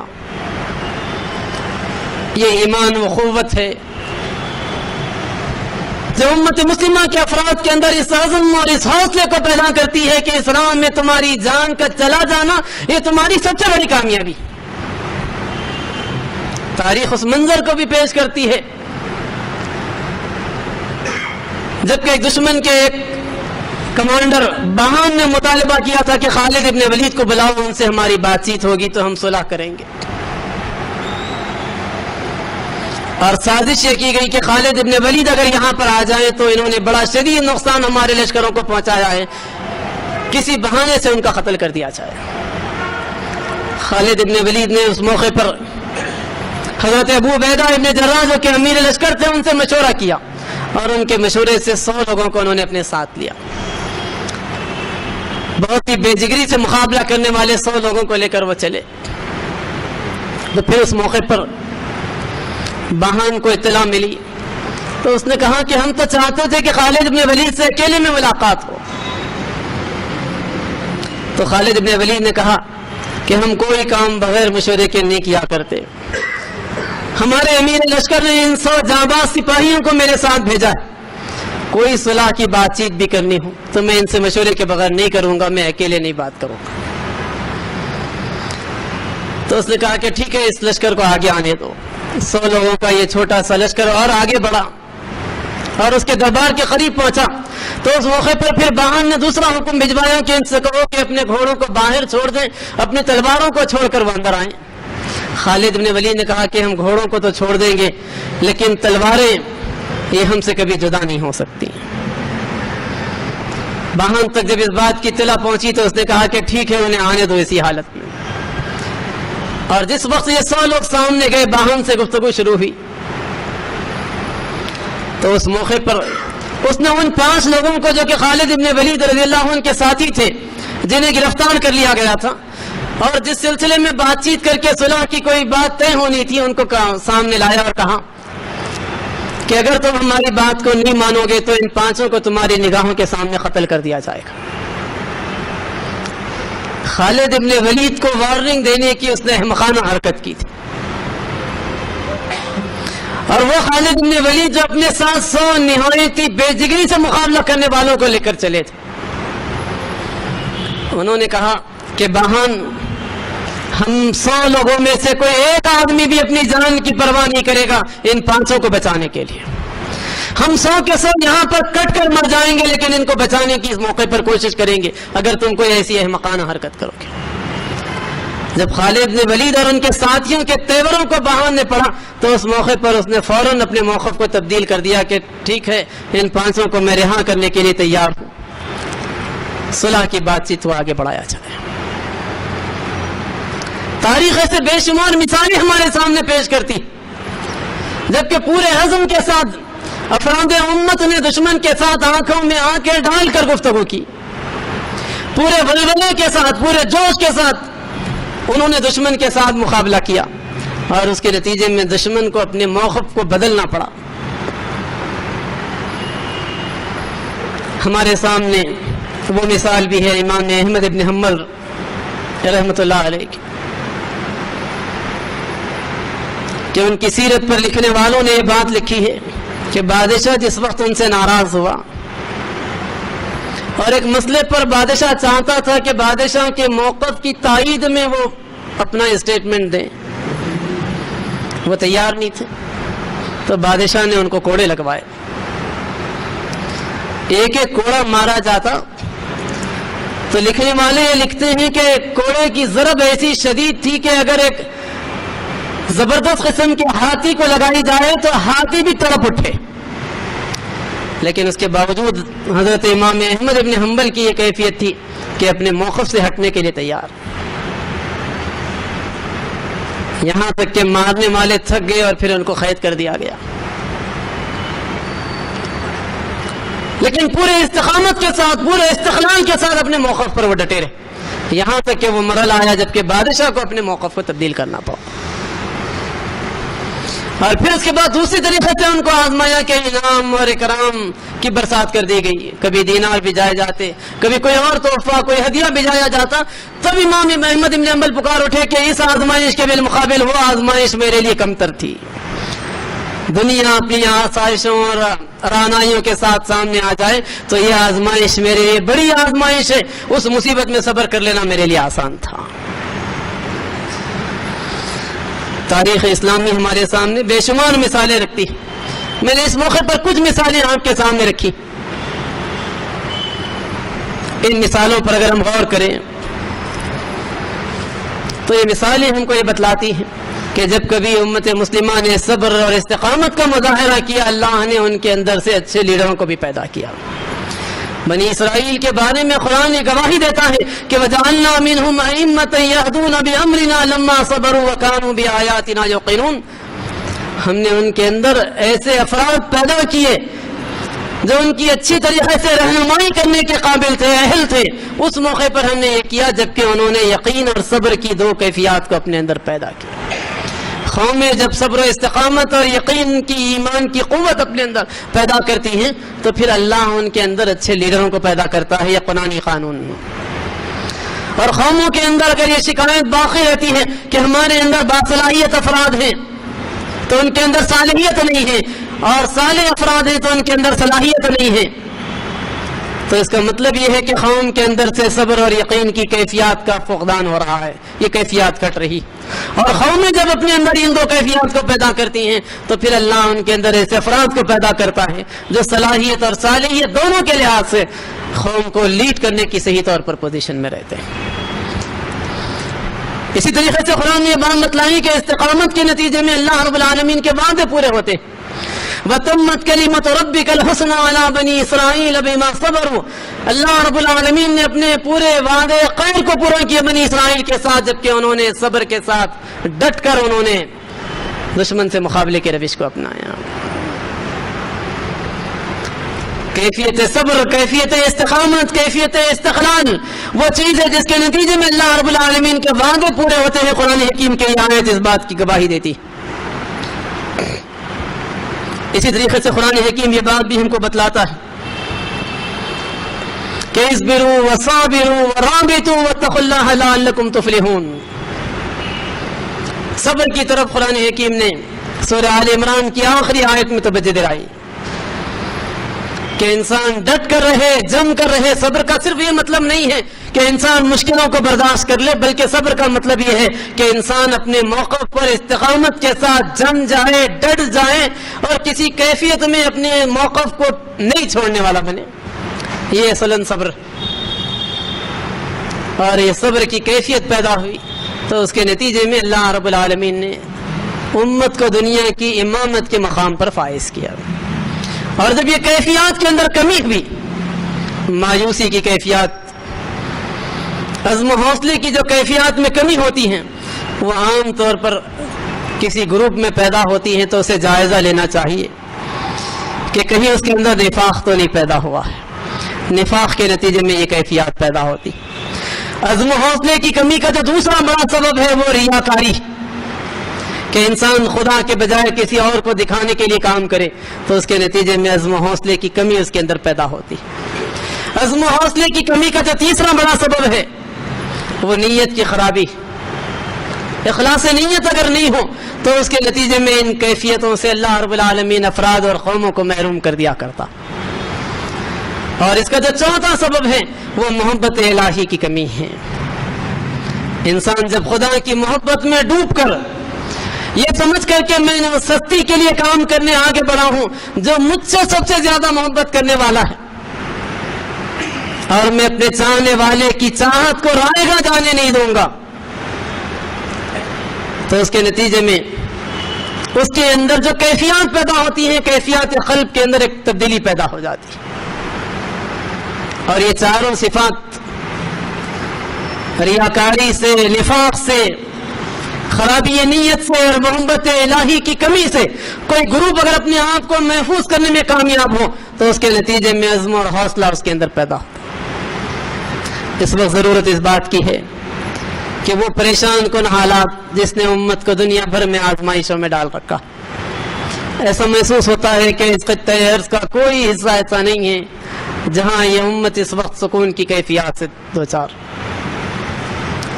یہ ایمان و قوت ہے جو امت مسلمہ کے افراد کے اندر اس عزم اور اس حوصلے کو پیدا کرتی ہے کہ اس راہ میں تمہاری جان کا چلا جانا یہ تمہاری سب سے بڑی کامیابی۔ تاریخ اس منظر کو بھی پیش کرتی ہے جبکہ ایک دشمن کے ایک کمانڈر بہان نے مطالبہ کیا تھا کہ خالد ابن ولید کو بلاؤ، ان سے ہماری بات چیت ہوگی تو ہم صلح کریں گے، اور سازش یہ کی گئی کہ خالد ابن ولید اگر یہاں پر آ جائیں تو انہوں نے بڑا شدید نقصان ہمارے لشکروں کو پہنچایا ہے، کسی بہانے سے ان کا قتل کر دیا جائے۔ خالد ابن ولید نے اس موقع پر حضرت ابو عبیدہ ابن جراح جو کہ امیر لشکر تھے ان سے مشورہ کیا، اور ان کے مشورے سے 100 لوگوں کو انہوں نے اپنے ساتھ لیا۔ بہت ہی بے جگری سے مقابلہ کرنے والے 100 لوگوں کو لے کر وہ چلے۔ تو پھر اس موقع پر بہان کو اطلاع ملی تو اس نے کہا کہ ہم تو چاہتے تھے کہ خالد ابن ولید سے اکیلے میں ملاقات ہو۔ تو خالد ابن ولید نے کہا کہ ہم کوئی کام بغیر مشورے کے نہیں کیا کرتے، ہمارے امیر لشکر نے ان 100 جانباز سپاہیوں کو میرے ساتھ بھیجا ہے، کوئی صلح کی بات چیت بھی کرنی ہو تو میں ان سے مشورے کے بغیر نہیں کروں گا، میں اکیلے نہیں بات کروں گا۔ تو اس نے کہا کہ ٹھیک ہے، اس لشکر کو آگے آنے دو۔ 100 لوگوں کا یہ چھوٹا سا لشکر اور آگے بڑھا، اور اس کے دربار کے قریب پہنچا تو اس موقع پر پھر باہن نے دوسرا حکم بھجوایا کہ ان سے کہو کہ اپنے گھوڑوں کو باہر چھوڑ دیں، اپنے تلواروں کو چھوڑ کر وہ اندر آئیں۔ خالد بن ولید نے کہا کہ ہم گھوڑوں کو تو چھوڑ دیں گے لیکن تلواریں یہ ہم سے کبھی جدا نہیں ہو سکتی۔ باہن تک جب اس بات کی اطلاع پہنچی تو اس نے کہا کہ ٹھیک ہے انہیں آنے دو اسی حالت میں۔ اور جس وقت یہ 100 لوگ سامنے گئے باہن سے گفتگو شروع ہوئی تو اس موقع پر اس نے ان 5 لوگوں کو جو کہ خالد بن ولید رضی اللہ عنہ کے ساتھی تھے جنہیں گرفتار کر لیا گیا تھا اور جس سلسلے میں بات چیت کر کے صلح کی کوئی بات طے ہونی تھی ان کو سامنے لایا اور کہا کہ اگر تم ہماری بات کو نہیں مانو گے تو ان 5 کو تمہاری نگاہوں کے سامنے قتل کر دیا جائے گا۔ خالد ابن ولید کو وارننگ دینے کی اس نے احمقانہ حرکت کی تھی، اور وہ خالد ابن ولید جو اپنے ساتھ 100 نہایتی بے جگری سے مقابلہ کرنے والوں کو لے کر چلے تھے، انہوں نے کہا کہ باہن ہم 100 لوگوں میں سے کوئی ایک آدمی بھی اپنی جان کی پرواہ نہیں کرے گا ان 500 کو بچانے کے لیے، ہم 100 کے 100 یہاں پر کٹ کر مر جائیں گے لیکن ان کو بچانے کی اس موقع پر کوشش کریں گے اگر تم کوئی ایسی احمقانہ حرکت کرو گے۔ جب خالد بن ولید اور ان کے ساتھیوں کے تیوروں کو باہن نے پڑھا تو اس موقع پر اس نے فوراً اپنے موقف کو تبدیل کر دیا کہ ٹھیک ہے ان 500 کو میں رہا کرنے کے لیے تیار ہوں، صلح کی بات چیت کو آگے بڑھایا جائے۔ تاریخ سے بے شمار مثالیں ہمارے سامنے پیش کرتی جبکہ پورے عزم کے ساتھ افراد امت نے دشمن کے ساتھ آنکھوں میں آنکھیں ڈال کر گفتگو کی، پورے ولولے کے ساتھ پورے جوش کے ساتھ انہوں نے دشمن کے ساتھ مقابلہ کیا اور اس کے نتیجے میں دشمن کو اپنے موقف کو بدلنا پڑا۔ ہمارے سامنے وہ مثال بھی ہے امام احمد بن حنبل رحمۃ اللہ علیہ کی کہ ان کی سیرت پر لکھنے والوں نے یہ بات لکھی ہے کہ بادشاہ جس وقت ان سے ناراض ہوا اور ایک مسئلے پر بادشاہ چاہتا تھا کہ بادشاہ کے موقف کی تائید میں وہ اپنا اسٹیٹمنٹ دیں، وہ تیار نہیں تھے تو بادشاہ نے ان کو کوڑے لگوائے، ایک ایک کوڑا مارا جاتا تو لکھنے والے یہ لکھتے ہیں کہ کوڑے کی ضرب ایسی شدید تھی کہ اگر ایک زبردست قسم کے ہاتھی کو لگائی جائے تو ہاتھی بھی تڑپ اٹھے، لیکن اس کے باوجود حضرت امام احمد بن حنبل کی یہ کیفیت تھی کہ اپنے موقف سے ہٹنے کے لیے تیار، یہاں تک کہ مارنے والے تھک گئے اور پھر ان کو قید کر دیا گیا، لیکن پورے استقامت کے ساتھ پورے استقلال کے ساتھ اپنے موقف پر وہ ڈٹے رہے، یہاں تک کہ وہ مرحلہ آیا جبکہ بادشاہ کو اپنے موقف کو تبدیل کرنا پڑا، اور پھر اس کے بعد دوسری طریقے سے ان کو آزمایا کہ انعام اور اکرام کی برسات کر دی گئی، کبھی دینار بھیجائے جاتے، کبھی کوئی اور تحفہ کوئی ہدیہ بھیجایا جاتا، تب امام احمد بن حنبل پکار اٹھے کہ اس آزمائش کے بالمقابل وہ آزمائش میرے لیے کمتر تھی، دنیا اپنی آسائشوں اور رعنائیوں کے ساتھ سامنے آ جائے تو یہ آزمائش میرے لیے بڑی آزمائش ہے، اس مصیبت میں صبر کر لینا میرے لیے آسان تھا۔ تاریخ اسلامی ہمارے سامنے بے شمار مثالیں رکھتی ہے، میں نے اس موقع پر کچھ مثالیں آپ کے سامنے رکھی، ان مثالوں پر اگر ہم غور کریں تو یہ مثالیں ہم کو یہ بتلاتی ہیں کہ جب کبھی امت مسلمہ نے صبر اور استقامت کا مظاہرہ کیا اللہ نے ان کے اندر سے اچھے لیڈروں کو بھی پیدا کیا۔ بنی اسرائیل کے بارے میں قرآن گواہی دیتا ہے کہ وَجَعَلْنَا مِنْهُمْ أَئِمَّةً يَهْدُونَ بِأَمْرِنَا لَمَّا صَبَرُوا وَكَانُوا بِآيَاتِنَا يُوقِنُونَ، ہم نے ان کے اندر ایسے افراد پیدا کیے جو ان کی اچھی طریقے سے رہنمائی کرنے کے قابل تھے، اہل تھے، اس موقع پر ہم نے یہ کیا جبکہ انہوں نے یقین اور صبر کی دو کیفیات کو اپنے اندر پیدا کیا۔ قومیں جب صبر و استقامت اور یقین کی ایمان کی قوت اپنے اندر پیدا کرتی ہیں تو پھر اللہ ان کے اندر اچھے لیڈروں کو پیدا کرتا ہے، یہ قرآنی قانون ہے۔ اور قوموں کے اندر اگر یہ شکایت باقی رہتی ہے کہ ہمارے اندر باصلاحیت افراد ہیں تو ان کے اندر صالحیت نہیں ہے، اور صالح افراد ہیں تو ان کے اندر صلاحیت نہیں ہے، تو اس کا مطلب یہ ہے کہ قوم کے اندر سے صبر اور یقین کی کیفیات کا فقدان ہو رہا ہے، یہ کیفیات کٹ رہی، اور قومیں جب اپنے اندر ان دو کیفیات کو پیدا کرتی ہیں تو پھر اللہ ان کے اندر ایسے افراد کو پیدا کرتا ہے جو صلاحیت اور صالحیت دونوں کے لحاظ سے قوم کو لیڈ کرنے کی صحیح طور پر پوزیشن میں رہتے ہیں۔ اسی طریقے سے قرآن نے یہ بات بتلائی کہ استقامت کے نتیجے میں اللہ رب العالمین کے وعدے پورے ہوتے ہیں۔ وَتَمَّتْ كَلِمَةُ رَبِّكَ الْحُسْنَىٰ عَلَىٰ بَنِي إِسْرَائِيلَ بِمَا صَبَرُوا، اللہ رب العالمین نے اپنے پورے وعدے خیر کو پورا کیا بنی اسرائیل کے ساتھ، جبکہ انہوں نے صبر کے ساتھ ڈٹ کر انہوں نے دشمن سے مقابلے کے روش کو اپنایا۔ کیفیت صبر، کیفیت استقامت، کیفیت استقلال وہ چیز ہے جس کے نتیجے میں اللہ رب العالمین کے وعدے پورے ہوتے ہیں۔ قرآن حکیم کی یہ آیت اس بات کی گواہی دیتی۔ اسی طریقے سے قرآن حکیم یہ بات بھی ہم کو بتلاتا ہے کہ اصبروا وصابروا ورابطوا واتقوا اللہ لعلکم تفلحون۔ صبر کی طرف قرآن حکیم نے سورہ آل عمران کی آخری آیت میں توجہ دلائی کہ انسان ڈٹ کر رہے، جم کر رہے۔ صبر کا صرف یہ مطلب نہیں ہے کہ انسان مشکلوں کو برداشت کر لے، بلکہ صبر کا مطلب یہ ہے کہ انسان اپنے موقف پر استقامت کے ساتھ جم جائے، ڈٹ جائے اور کسی کیفیت میں اپنے موقف کو نہیں چھوڑنے والا بنے۔ یہ اصلاً صبر، اور یہ صبر کی کیفیت پیدا ہوئی تو اس کے نتیجے میں اللہ رب العالمین نے امت کو دنیا کی امامت کے مقام پر فائز کیا۔ اور جب یہ کیفیات کے اندر کمی ہوئی، مایوسی کی کیفیات، عزم و حوصلے کی جو کیفیات میں کمی ہوتی ہیں وہ عام طور پر کسی گروپ میں پیدا ہوتی ہیں تو اسے جائزہ لینا چاہیے کہ کہیں اس کے اندر نفاق تو نہیں پیدا ہوا ہے۔ نفاق کے نتیجے میں یہ کیفیات پیدا ہوتی۔ عزم و حوصلے کی کمی کا جو دوسرا بڑا سبب ہے وہ ریاکاری، کہ انسان خدا کے بجائے کسی اور کو دکھانے کے لیے کام کرے تو اس کے نتیجے میں عزم و حوصلے کی کمی اس کے اندر پیدا ہوتی۔ عزم و حوصلے کی کمی کا جو تیسرا بڑا سبب ہے وہ نیت کی خرابی۔ اخلاص نیت اگر نہیں ہو تو اس کے نتیجے میں ان کیفیتوں سے اللہ رب العالمین افراد اور قوموں کو محروم کر دیا کرتا۔ اور اس کا جو چوتھا سبب ہے وہ محبت الہی کی کمی ہے۔ انسان جب خدا کی محبت میں ڈوب کر یہ سمجھ کر کہ میں سستی کے لیے کام کرنے آگے بڑھا ہوں جو مجھ سے سب سے زیادہ محبت کرنے والا ہے، اور میں اپنے چاہنے والے کی چاہت کو رائے گاہ جانے نہیں دوں گا، تو اس کے نتیجے میں اس کے اندر جو کیفیات پیدا ہوتی ہیں، کیفیات قلب کے اندر ایک تبدیلی پیدا ہو جاتی ہے۔ اور یہ چاروں صفات، ریاکاری سے، نفاق سے، خرابی نیت سے اور محبت الہی کی کمی سے کوئی گروپ اگر اپنے آپ کو محفوظ کرنے میں کامیاب ہو تو اس کے نتیجے میں عزم اور حوصلہ اس کے اندر پیدا ہوتا ہے۔ اس وقت ضرورت اس بات کی ہے کہ وہ پریشان کن حالات جس نے امت کو دنیا بھر میں آزمائشوں میں ڈال رکھا، ایسا محسوس ہوتا ہے کہ اس خطۂ ارض کا کوئی حصہ ایسا نہیں ہے جہاں یہ امت اس وقت سکون کی کیفیات سے دوچار،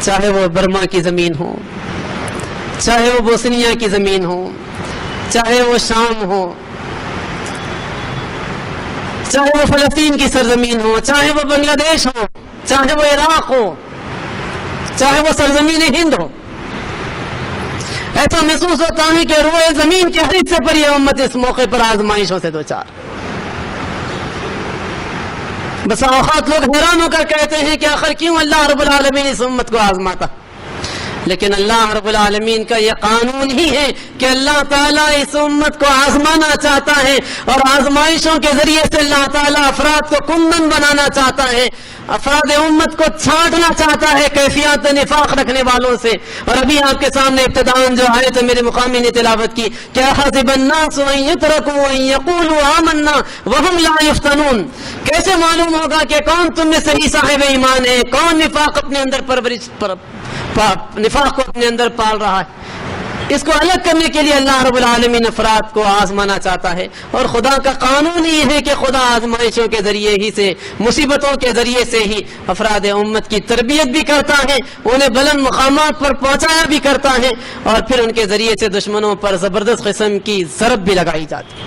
چاہے وہ برما کی زمین ہو، چاہے وہ بوسنیا کی زمین ہو، چاہے وہ شام ہو، چاہے وہ فلسطین کی سرزمین ہو، چاہے وہ بنگلہ دیش ہو، چاہے وہ عراق ہو، چاہے وہ سرزمین ہند ہو، ایسا محسوس ہوتا ہے کہ روئے زمین کے ہر حصے پر یہ امت اس موقع پر آزمائشوں سے دوچار۔ بس اوقات لوگ حیران ہو کر کہتے ہیں کہ آخر کیوں اللہ رب العالمین اس امت کو آزماتا، لیکن اللہ رب العالمین کا یہ قانون ہی ہے کہ اللہ تعالیٰ اس امت کو آزمانا چاہتا ہے، اور آزمائشوں کے ذریعے سے اللہ تعالیٰ افراد کو کندن بنانا چاہتا ہے، افراد امت کو چھانٹنا چاہتا ہے کیفیات نفاق رکھنے والوں سے۔ اور ابھی آپ کے سامنے ابتداءً جو آیت میرے مقامی نے تلاوت کی، کیا حسب الناس ان یترکوا ان یقولوا آمنا وهم لا یفتنون، کیسے معلوم ہوگا کہ کون تم میں صحیح صاحب ایمان ہے، کون نفاق اپنے اندر نفاق کو اپنے اندر پال رہا ہے۔ اس کو الگ کرنے کے لیے اللہ رب العالمین افراد کو آزمانا چاہتا ہے، اور خدا کا قانون یہ ہے کہ خدا آزمائشوں کے ذریعے ہی سے، مصیبتوں کے ذریعے سے ہی افراد امت کی تربیت بھی کرتا ہے، انہیں بلند مقامات پر پہنچایا بھی کرتا ہے، اور پھر ان کے ذریعے سے دشمنوں پر زبردست قسم کی ضرب بھی لگائی جاتی ہے۔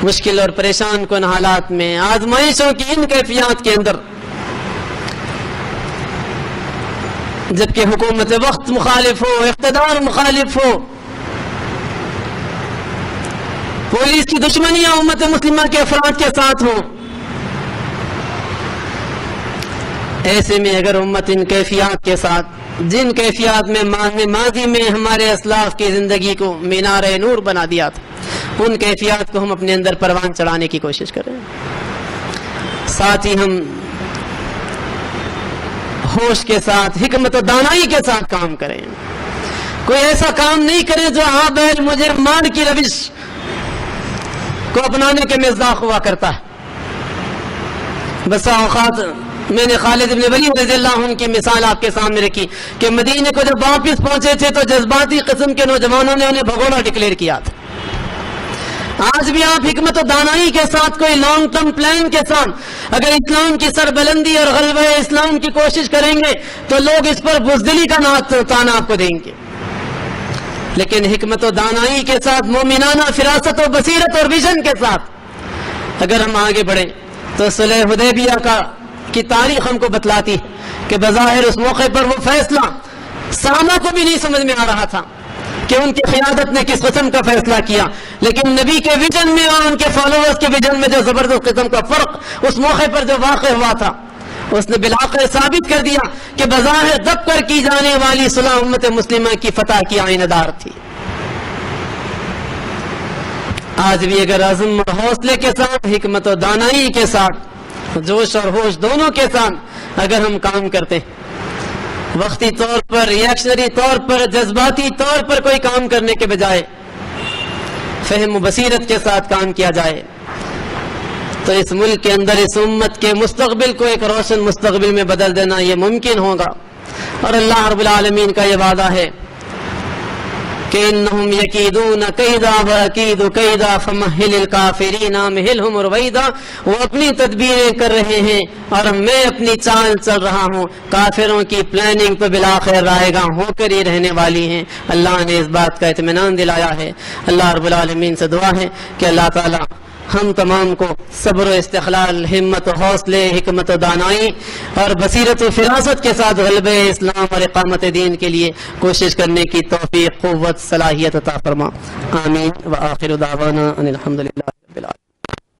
مشکل اور پریشان کن حالات میں، آزمائشوں کی ان کیفیات کے اندر، جبکہ حکومت وقت مخالف ہو، اقتدار مخالف ہو، پولیس کی دشمنیاں امت مسلمہ کے افراد کے ساتھ ہوں، ایسے میں اگر امت ان کیفیات کے ساتھ، جن کیفیات میں ماضی میں ہمارے اسلاف کی زندگی کو مینار نور بنا دیا تھا، ان کیفیات کو ہم اپنے اندر پروان چڑھانے کی کوشش کریں، ساتھ ہی ہم ہوش کے ساتھ، حکمت و دانائی کے ساتھ کام کریں، کوئی ایسا کام نہیں کریں جو بیل مجھے مان کی روش کو اپنانے کے مصداق ہوا کرتا ہے۔ بسا اوقات میں نے خالد بن ولید رضی اللہ عنہ کی مثال آپ کے سامنے رکھی کہ مدینے کو جب واپس پہنچے تھے تو جذباتی قسم کے نوجوانوں نے انہیں بھگوڑا ڈکلیئر کیا تھا۔ آج بھی آپ حکمت و دانائی کے ساتھ، کوئی لانگ ٹرم پلان کے ساتھ اگر اسلام کی سربلندی اور غلبہ اسلام کی کوشش کریں گے تو لوگ اس پر بزدلی کا تانا آپ کو دیں گے، لیکن حکمت و دانائی کے ساتھ، مومنانہ فراست و بصیرت اور ویژن کے ساتھ اگر ہم آگے بڑھیں تو صلح حدیبیہ کی تاریخ ہم کو بتلاتی کہ بظاہر اس موقع پر وہ فیصلہ صحابہ کو بھی نہیں سمجھ میں آ رہا تھا کہ ان کی قیادت نے کس قسم کا فیصلہ کیا، لیکن نبی کے ویژن میں اور ان کے فالوورز کے ویژن میں جو زبردست قسم کا فرق اس موقع پر جو واقع ہوا تھا، اس نے بالآخر ثابت کر دیا کہ بظاہر دب کر کی جانے والی صلح امت مسلمہ کی فتح کی آئینہ دار تھی۔ آج بھی اگر عزم اور حوصلے کے ساتھ، حکمت و دانائی کے ساتھ، جوش اور ہوش دونوں کے ساتھ اگر ہم کام کرتے ہیں، وقتی طور پر، ریاکشنری طور پر، جذباتی طور پر کوئی کام کرنے کے بجائے فہم و بصیرت کے ساتھ کام کیا جائے تو اس ملک کے اندر، اس امت کے مستقبل کو ایک روشن مستقبل میں بدل دینا یہ ممکن ہوگا۔ اور اللہ رب العالمین کا یہ وعدہ ہے کہ انہم یکیدون کیدا واکید کیدا فمہل الکافرین امہلہم رویدا، وہ اپنی تدبیریں کر رہے ہیں اور میں اپنی چال چل رہا ہوں، کافروں کی پلاننگ تو بالآخر رائے گاں ہو کر ہی رہنے والی ہیں۔ اللہ نے اس بات کا اطمینان دلایا ہے۔ اللہ رب العالمین سے دعا ہے کہ اللہ تعالی ہم تمام کو صبر و استقلال، ہمت و حوصلے، حکمت و دانائی اور بصیرت و فراست کے ساتھ غلبہ اسلام اور اقامت دین کے لیے کوشش کرنے کی توفیق، قوت، صلاحیت عطا فرما۔ آمین۔ وآخر دعوانا ان الحمدللہ رب العالمین۔